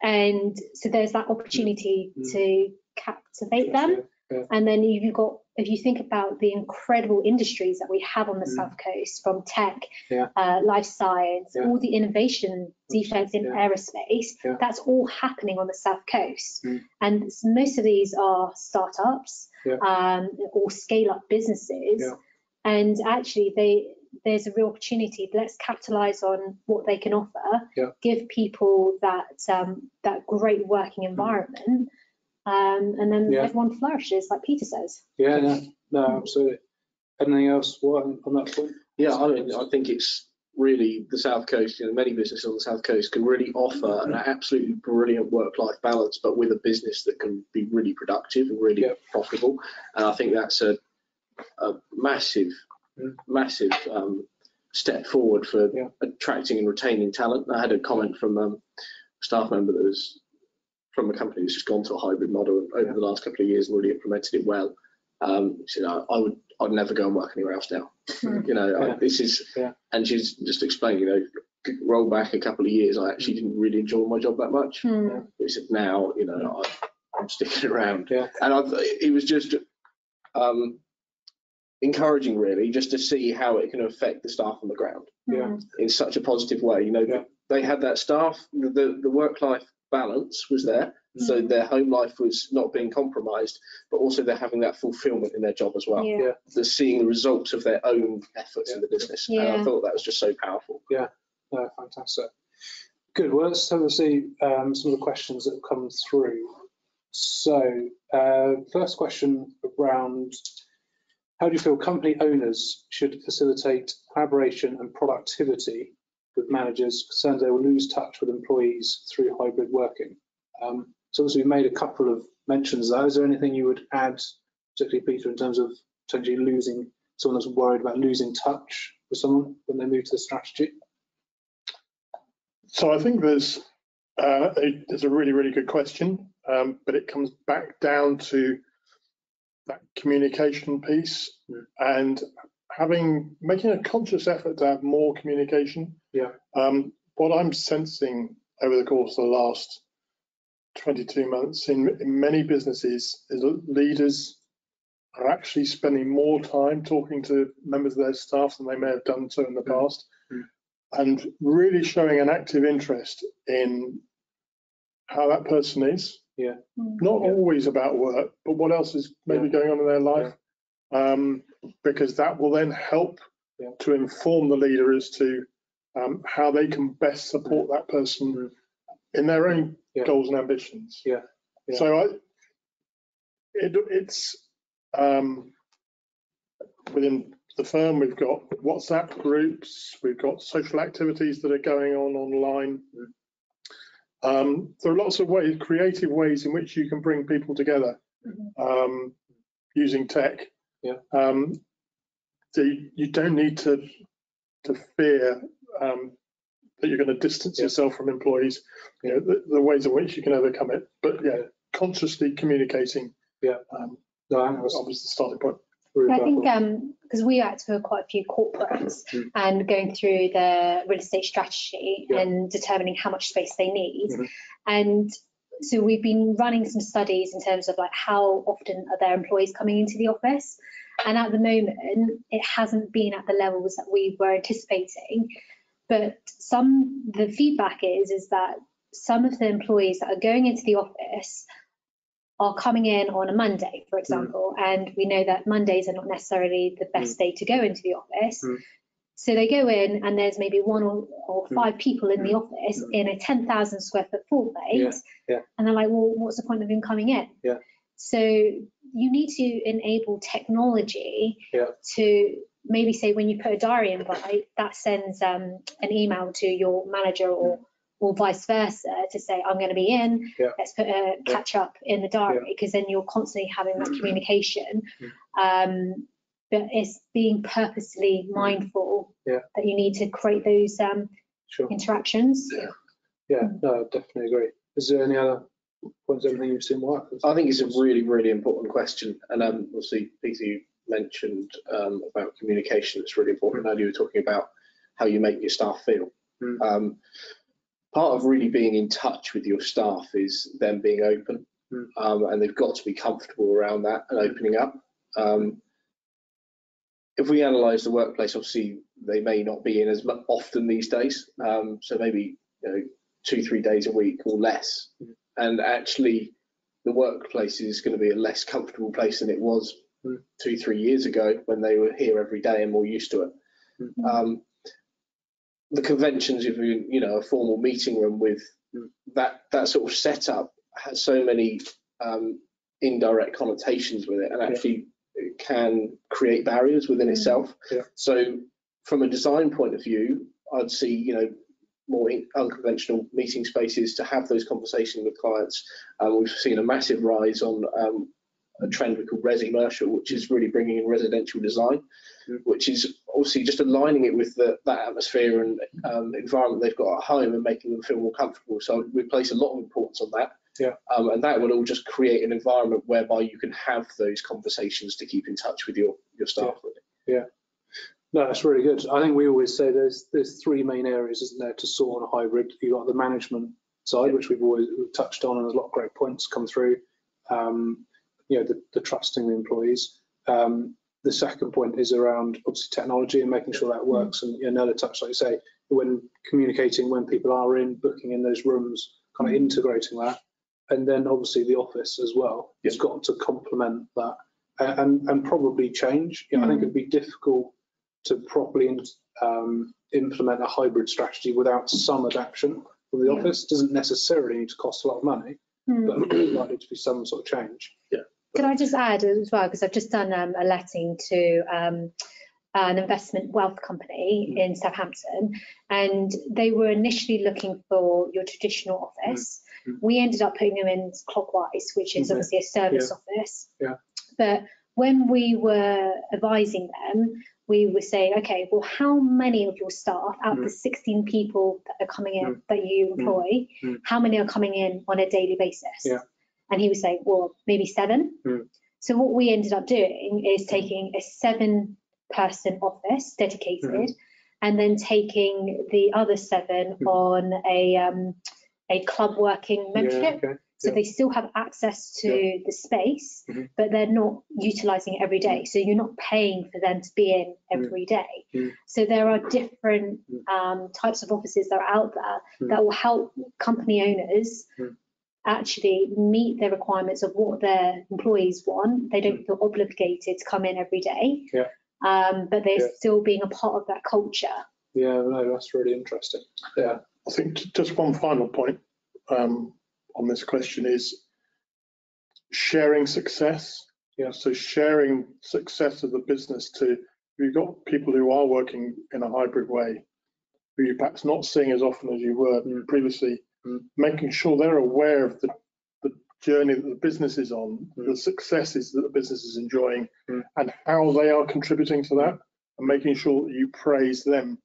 And so there's that opportunity to captivate them. And then if you think about the incredible industries that we have on the South Coast, from tech, life science, all the innovation, defense in aerospace, that's all happening on the South Coast. And most of these are startups or scale-up businesses. And actually, there's a real opportunity. Let's capitalize on what they can offer, give people that great working environment. And then everyone flourishes, like Peter says. No, absolutely. Anything else on that point? I think it's really the South Coast. Many businesses on the South Coast can really offer an absolutely brilliant work-life balance, but with a business that can be really productive and really profitable. And I think that's a massive step forward for attracting and retaining talent. I had a comment from a staff member that was from a company that's just gone to a hybrid model over the last couple of years and really implemented it well. I'd never go and work anywhere else now. This is, and she's just explained, roll back a couple of years, I actually didn't really enjoy my job that much. But she said, now, I'm sticking around. And it was just encouraging, really, just to see how it can affect the staff on the ground in such a positive way. They had that staff, the work-life balance was there, so their home life was not being compromised, but also they're having that fulfillment in their job as well. They're seeing the results of their own efforts in the business, and I thought that was just so powerful. Fantastic. Good. Well, let's have a see some of the questions that have come through. So first question around, how do you feel company owners should facilitate collaboration and productivity with managers concerned they will lose touch with employees through hybrid working? So obviously we made a couple of mentions there. Is there anything you would add, particularly Peter, in terms of potentially losing, someone that's worried about losing touch with someone when they move to the strategy? So I think there's a really, really good question, but it comes back down to that communication piece and making a conscious effort to have more communication. Yeah. What I'm sensing over the course of the last 22 months in many businesses is that leaders are actually spending more time talking to members of their staff than they may have done so in the past, and really showing an active interest in how that person is. Yeah. Not always about work, but what else is maybe going on in their life. Because that will then help to inform the leader as to how they can best support that person in their own goals and ambitions. So it's within the firm, we've got WhatsApp groups, we've got social activities that are going on online. There are lots of ways, creative ways in which you can bring people together using tech. You don't need to fear that you're going to distance yourself from employees. You know, the ways in which you can overcome it, but consciously communicating. That was the starting point. I think because we act for quite a few corporates and going through the real estate strategy and determining how much space they need. And so we've been running some studies in terms of like how often are their employees coming into the office. And at the moment, it hasn't been at the levels that we were anticipating. But the feedback is that some of the employees that are going into the office are coming in on a Monday, for example, and we know that Mondays are not necessarily the best day to go into the office. So they go in and there's maybe 1 or 5 people in the office in a 10,000 square foot floor plate. And they're like, well, what's the point of him coming in? So you need to enable technology to maybe say when you put a diary invite, that sends an email to your manager or vice versa to say, I'm going to be in, let's put a catch up in the diary, because then you're constantly having that communication. But it's being purposely mindful that you need to create those interactions. No, I definitely agree. Is there any other points, everything you've seen work? I think it's a really, really important question. And obviously, Peter, you mentioned about communication. It's really important. Earlier, you were talking about how you make your staff feel. Part of really being in touch with your staff is them being open, and they've got to be comfortable around that and opening up. If we analyse the workplace, obviously they may not be in as often these days, so maybe 2-3 days a week or less, and actually the workplace is going to be a less comfortable place than it was 2-3 years ago when they were here every day and more used to it. The conventions of a formal meeting room with that sort of setup has so many indirect connotations with it, and actually it can create barriers within itself. So from a design point of view, I'd see more unconventional meeting spaces to have those conversations with clients. We've seen a massive rise on a trend we call resi-commercial, which is really bringing in residential design, which is obviously just aligning it with that atmosphere and environment they've got at home and making them feel more comfortable. So we place a lot of importance on that. And that will all just create an environment whereby you can have those conversations to keep in touch with your staff. No, that's really good. I think we always say there's 3 main areas, isn't there, to sort on a hybrid. You've got the management side, which we've touched on, and there's a lot of great points come through. The trusting the employees. The second point is around obviously technology and making sure that works. And Nella touched, like you say, when communicating, when people are in, booking in those rooms, kind of integrating that. And then obviously the office as well. It's got to complement that and probably change. I think it'd be difficult to properly implement a hybrid strategy without some adaptation from the office. It doesn't necessarily need to cost a lot of money, but there's likely to be some sort of change. Could I just add as well, because I've just done a letting to an investment wealth company in Southampton, and they were initially looking for your traditional office. We ended up putting them in clockwise, which is obviously a service office. But when we were advising them, we were saying, okay, well, how many of your staff out of the 16 people that are coming in that you employ, how many are coming in on a daily basis? And he was saying, well, maybe 7. So what we ended up doing is taking a 7 person office dedicated, and then taking the other 7 on a club working membership. Yeah, okay. So they still have access to the space, but they're not utilising it every day. So you're not paying for them to be in every day. So there are different types of offices that are out there that will help company owners actually meet the requirements of what their employees want. They don't feel obligated to come in every day, but they're still being a part of that culture. Yeah, no, that's really interesting. Yeah. I think just one final point on this question is sharing success. Yeah, so sharing success of the business to, you've got people who are working in a hybrid way, who you're perhaps not seeing as often as you were previously, making sure they're aware of the journey that the business is on, the successes that the business is enjoying, and how they are contributing to that, and making sure that you praise them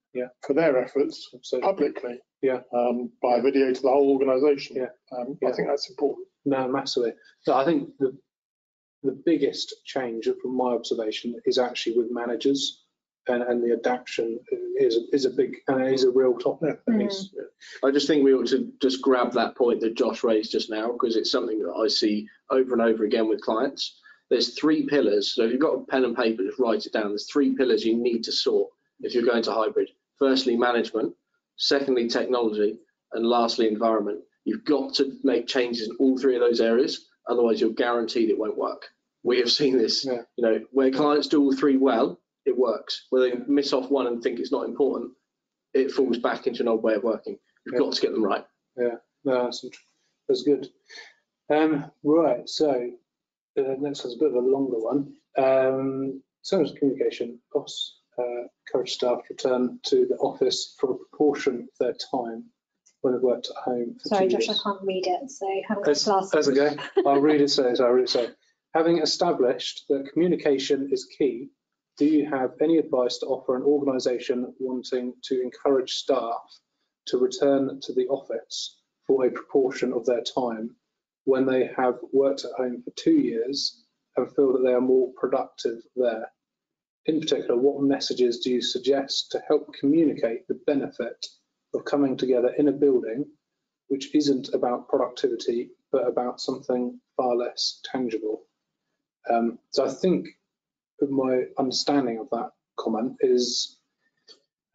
for their efforts publicly. By video to the whole organisation. I think that's important. No, massively. So I think the biggest change from my observation is actually with managers, and the adaptation is a big, and it is a real topic. I just think we ought to just grab that point that Josh raised just now, because it's something that I see over and over again with clients. There's 3 pillars. So if you've got a pen and paper, just write it down. There's 3 pillars you need to sort if you're going to hybrid. Firstly, management. Secondly, technology, and lastly, environment. You've got to make changes in all 3 of those areas, otherwise you're guaranteed it won't work. We have seen this, you know, where clients do all 3 well, it works. Where they miss off one and think it's not important, it falls back into an old way of working. You've got to get them right. Yeah, no, that's good. Right, so next one's a bit of a longer one. So much communication, costs. Encourage staff to return to the office for a proportion of their time when they've worked at home for Sorry, 2 Josh, years. I can't read it, so have a glass. That's okay. I'll read it. So, having established that communication is key, do you have any advice to offer an organisation wanting to encourage staff to return to the office for a proportion of their time when they have worked at home for 2 years and feel that they are more productive there? In particular, what messages do you suggest to help communicate the benefit of coming together in a building which isn't about productivity, but about something far less tangible? So I think my understanding of that comment is,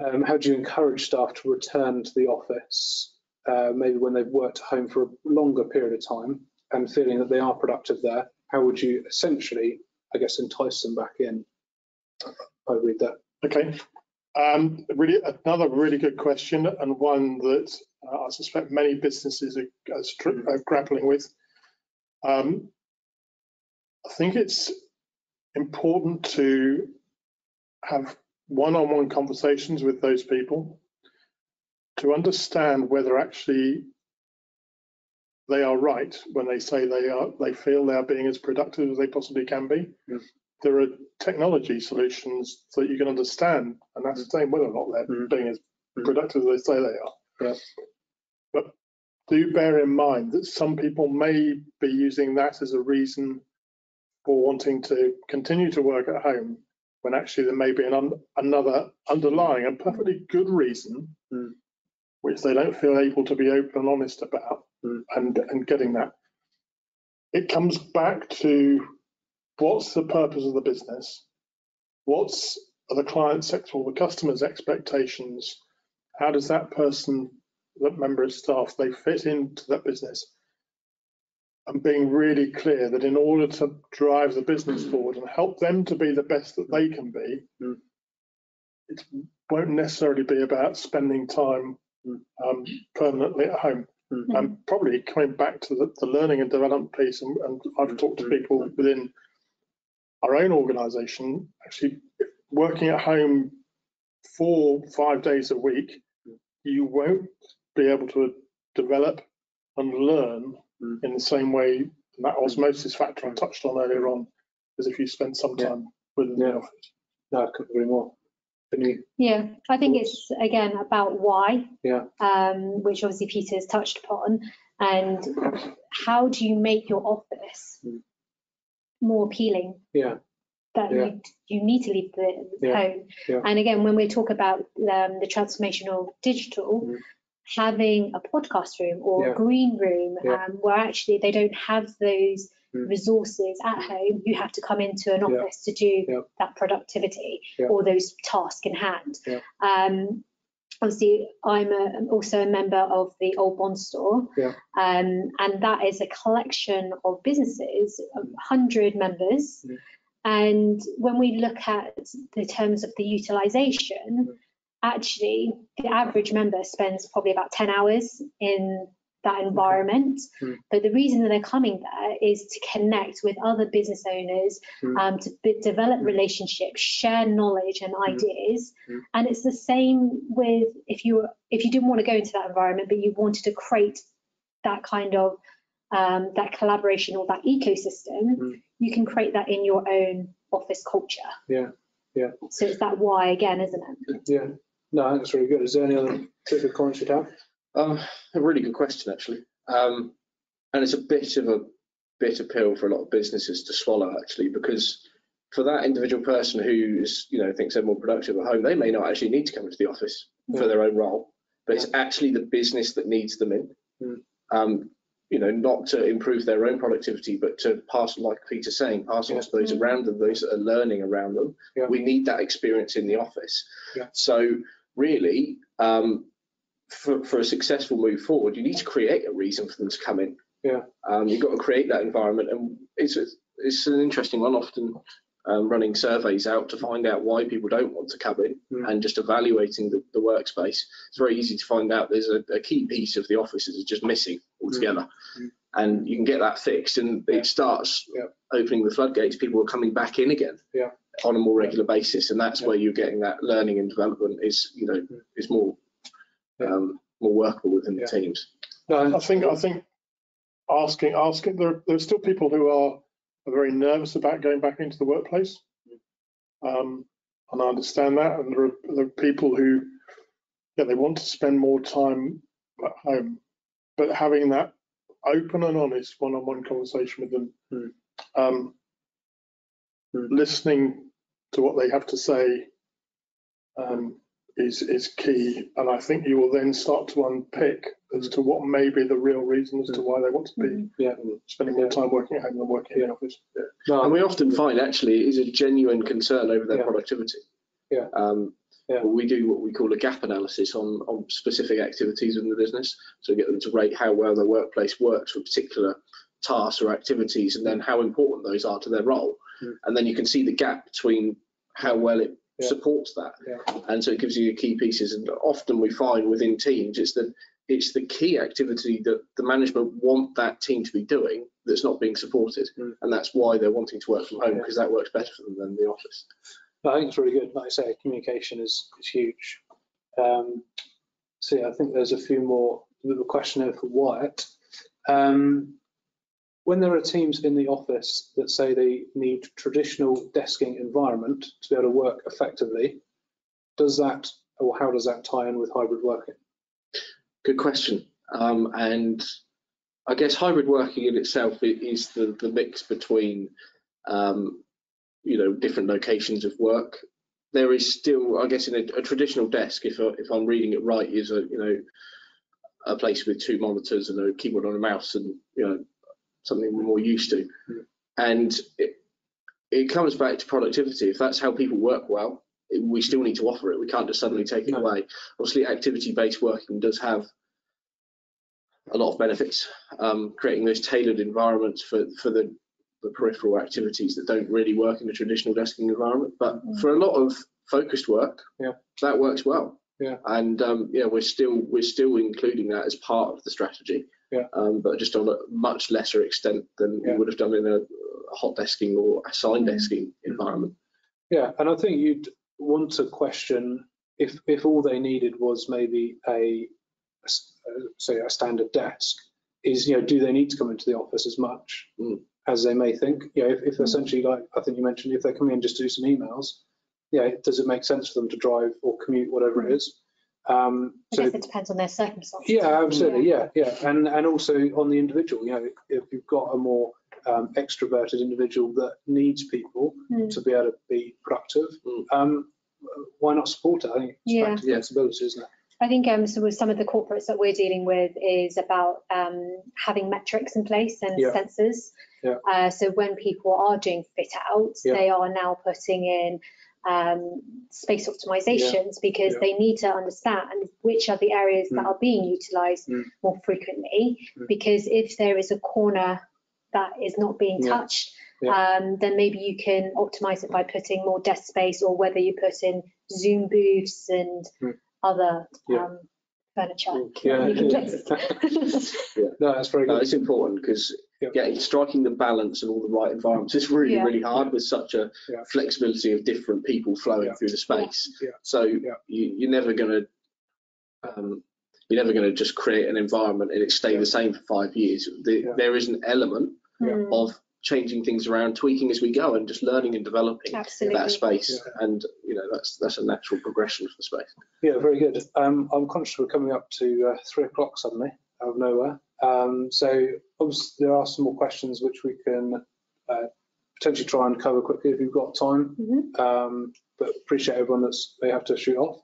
how do you encourage staff to return to the office, maybe when they've worked at home for a longer period of time and feeling that they are productive there? How would you essentially, I guess, entice them back in? I read that. Okay. Another really good question, and one that I suspect many businesses are grappling with. I think it's important to have one-on-one conversations with those people to understand whether actually they are right when they say they feel they are being as productive as they possibly can be. There are technology solutions that you can understand and ascertain whether or not they're being as productive as they say they are. But do bear in mind that some people may be using that as a reason for wanting to continue to work at home, when actually there may be another underlying and perfectly good reason which they don't feel able to be open and honest about, and getting that. It comes back to, what's the purpose of the business? What's the client's or the customer's expectations? How does that person, that member of staff, they fit into that business? And being really clear that in order to drive the business forward and help them to be the best that they can be, it won't necessarily be about spending time permanently at home. And probably coming back to the learning and development piece, and I've talked to people within our own organisation, actually working at home 4 or 5 days a week, you won't be able to develop and learn in the same way, that osmosis factor I touched on earlier on, as if you spend some time within the office. No, I couldn't agree more. Yeah, I think it's again about why, which obviously Peter has touched upon, and how do you make your office more appealing? that you need to leave the home. And again, when we talk about the transformation of digital, having a podcast room or a green room where actually they don't have those resources at home, you have to come into an office to do that productivity or those tasks in hand. Obviously, I'm also a member of the Old Bond Store, and that is a collection of businesses, 100 members. And when we look at the terms of the utilisation, actually, the average member spends probably about 10 hours in that environment. But the reason that they're coming there is to connect with other business owners, to develop relationships, share knowledge and ideas. And it's the same with if you didn't want to go into that environment, but you wanted to create that kind of that collaboration or that ecosystem, you can create that in your own office culture. So it's that why again, isn't it? No, I think that's really good. Is there any other particular comments you'd have? A really good question, actually. And it's a bit of a bitter pill for a lot of businesses to swallow, actually, because for that individual person who's, thinks they're more productive at home, they may not actually need to come into the office for their own role, but it's actually the business that needs them in. Not to improve their own productivity, but to pass, like Peter's saying, pass on to those around them, those that are learning around them. We need that experience in the office. So really, for a successful move forward, you need to create a reason for them to come in. You've got to create that environment, and it's an interesting one. Often running surveys out to find out why people don't want to come in, and just evaluating the workspace. It's very easy to find out there's a key piece of the office that is just missing altogether, and you can get that fixed, and it starts opening the floodgates. People are coming back in again on a more regular basis, and that's where you're getting that learning and development is more workable within the teams. No, I think asking there are still people who are very nervous about going back into the workplace, and I understand that. And there are people who they want to spend more time at home, but having that open and honest one-on-one conversation with them, listening to what they have to say is key. And I think you will then start to unpick as to what may be the real reason as to why they want to be spending more time working at home than working in the office. And we often find actually it is a genuine concern over their productivity. We do what we call a gap analysis on specific activities in the business, so get them to rate how well their workplace works for particular tasks or activities, and then how important those are to their role. And then you can see the gap between how well it supports that, and so it gives you key pieces. And often we find within teams it's the key activity that the management want that team to be doing that's not being supported, and that's why they're wanting to work from home, because that works better for them than the office. I think it's really good. Like I say, communication is huge. I think there's a few more. A question here for Wyatt. When there are teams in the office that say they need traditional desking environment to be able to work effectively, how does that tie in with hybrid working? Good question. And I guess hybrid working in itself is the mix between different locations of work. There is still, I guess, in a traditional desk, if I'm reading it right, is a place with two monitors and a keyboard and a mouse, and something we're more used to. And it comes back to productivity. If that's how people work well, we still need to offer it. We can't just suddenly take it away. Obviously, activity-based working does have a lot of benefits, creating those tailored environments for the peripheral activities that don't really work in a traditional desking environment. But for a lot of focused work, that works well. And we're still including that as part of the strategy, but just on a much lesser extent than we would have done in a hot desking or assigned desking environment. And I think you'd want to question if all they needed was maybe a standard desk, is do they need to come into the office as much as they may think? If essentially, like I think you mentioned, if they're coming in just to do some emails, does it make sense for them to drive or commute, whatever it is? I guess it depends on their circumstances. Absolutely. And also on the individual. If you've got a more extroverted individual that needs people to be able to be productive, why not support it? I think it's back to flexibility, isn't it? I think so with some of the corporates that we're dealing with is about having metrics in place and sensors. So when people are doing fit outs, they are now putting in space optimizations because they need to understand which are the areas that are being utilised more frequently. Because if there is a corner that is not being touched, then maybe you can optimise it by putting more desk space, or whether you put in Zoom booths and other furniture. No, that's very good. No, it's important because striking the balance of all the right environments is really, really hard with such a flexibility of different people flowing through the space. So you're never going to just create an environment and it stay the same for 5 years. There is an element of changing things around, tweaking as we go, and just learning and developing that space. And that's a natural progression for the space. Yeah, very good. I'm conscious we're coming up to 3 o'clock suddenly out of nowhere. So obviously there are some more questions which we can potentially try and cover quickly if you've got time. But appreciate everyone they have to shoot off.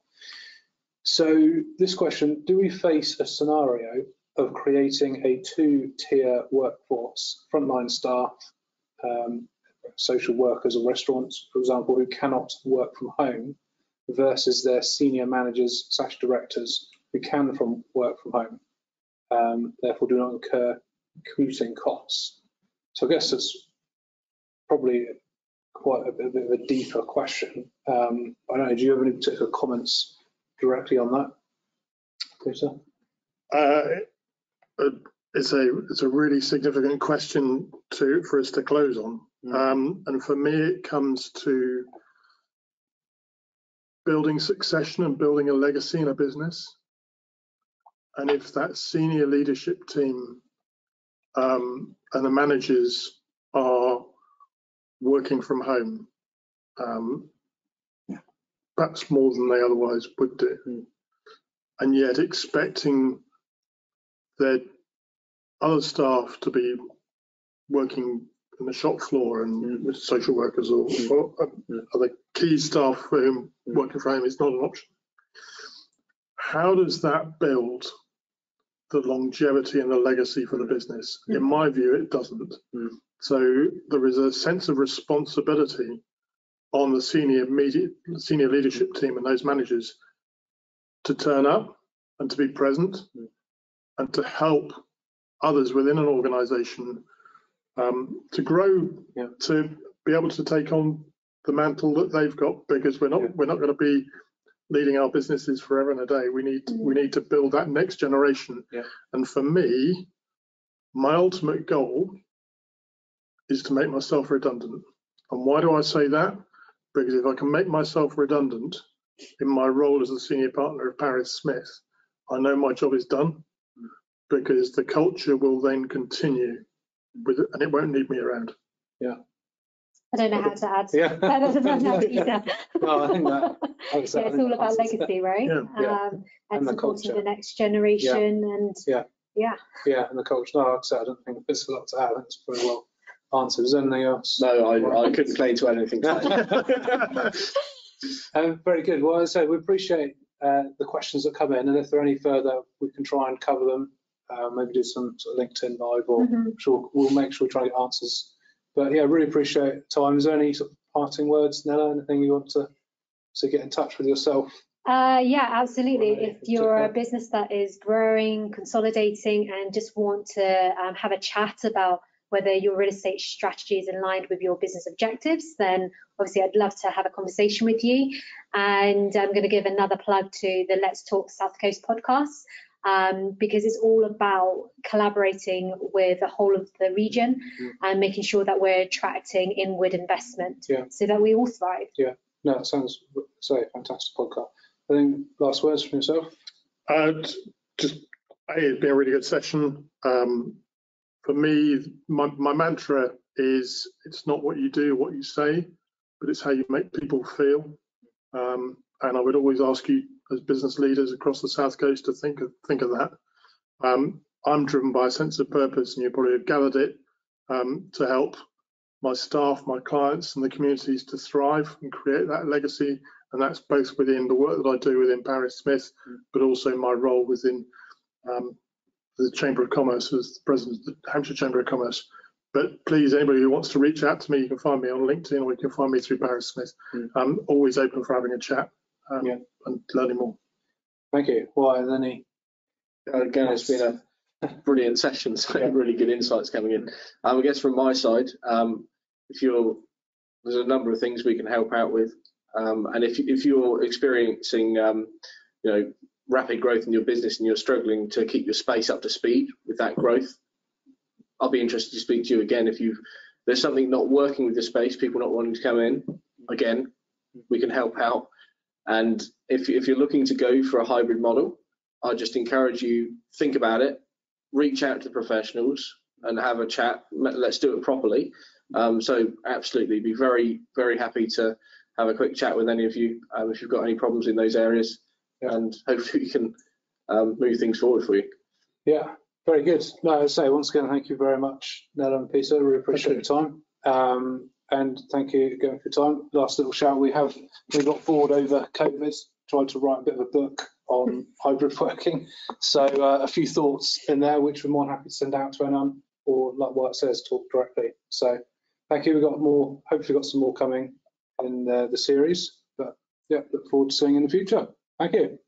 So this question: do we face a scenario of creating a 2-tier workforce, frontline staff, social workers or restaurants, for example, who cannot work from home, versus their senior managers / directors who can work from home, therefore do not incur commuting costs? So I guess it's probably quite a bit of a deeper question. I don't know, do you have any particular comments directly on that, Peter? It's a really significant question for us to close on, and for me it comes to building succession and building a legacy in a business. And if that senior leadership team and the managers are working from home, perhaps more than they otherwise would do, and yet expecting their other staff to be working in the shop floor and with social workers or other key staff for whom working from home is not an option. How does that build the longevity and the legacy for the business? In my view, it doesn't. So there is a sense of responsibility on the senior leadership team and those managers to turn up and to be present and to help others within an organisation to grow, to be able to take on the mantle that they've got, because we're not going to be leading our businesses forever and a day. We need to build that next generation. And for me, my ultimate goal is to make myself redundant. And why do I say that? Because if I can make myself redundant in my role as a senior partner of Paris Smith, I know my job is done, because the culture will then continue with it and it won't need me around. I don't know how to add. That doesn't matter either. No, I think that. It's all about legacy, right? And supporting the next generation and and the culture. No, like I said, I don't think there's a lot to add. That's very well answered. Is there anything else? No, I couldn't claim to add anything to that. Very good. Well, as I said, we appreciate the questions that come in, and if there are any further, we can try and cover them. Maybe do some sort of LinkedIn live, or we'll make sure we try to get answers. But yeah, really appreciate time. Is there any sort of parting words, Nella? Anything you want to get in touch with yourself? Yeah, absolutely. If you're a business that is growing, consolidating, and just want to have a chat about whether your real estate strategy is aligned with your business objectives, then obviously I'd love to have a conversation with you. And I'm going to give another plug to the Let's Talk South Coast podcast, because it's all about collaborating with the whole of the region and making sure that we're attracting inward investment so that we all thrive. No, it sounds a fantastic podcast. I think last words from yourself? It's been a really good session. For me, my mantra is, it's not what you do, what you say, but it's how you make people feel. And I would always ask you, as business leaders across the South Coast, to think of that. I'm driven by a sense of purpose, and you probably have gathered it. to help my staff, my clients and the communities to thrive and create that legacy. And that's both within the work that I do within Paris Smith, but also my role within the Chamber of Commerce as the president of the Hampshire Chamber of Commerce. But please, anybody who wants to reach out to me, you can find me on LinkedIn or you can find me through Paris Smith. I'm always open for having a chat and learning more. Thank you. Well, any? Again, it's been a brilliant session, so really good insights coming in. I guess from my side, there's a number of things we can help out with, and if you're experiencing rapid growth in your business and you're struggling to keep your space up to speed with that growth, I'll be interested to speak to you again. If there's something not working with the space, people not wanting to come in, again, we can help out. And if you're looking to go for a hybrid model, I just encourage you, think about it, reach out to professionals and have a chat. Let's do it properly. So absolutely, be very, very happy to have a quick chat with any of you if you've got any problems in those areas, and hopefully we can move things forward for you. Yeah, very good. No, as I say, once again, thank you very much, Nella and Peter. Really appreciate your time. And thank you again for your time. Last little shout, we got bored over COVID, tried to write a bit of a book on hybrid working. So a few thoughts in there, which we're more than happy to send out to anyone, or like what it says, talk directly. So thank you. We've got more, hopefully got some more coming in the series, but yeah, look forward to seeing you in the future. Thank you.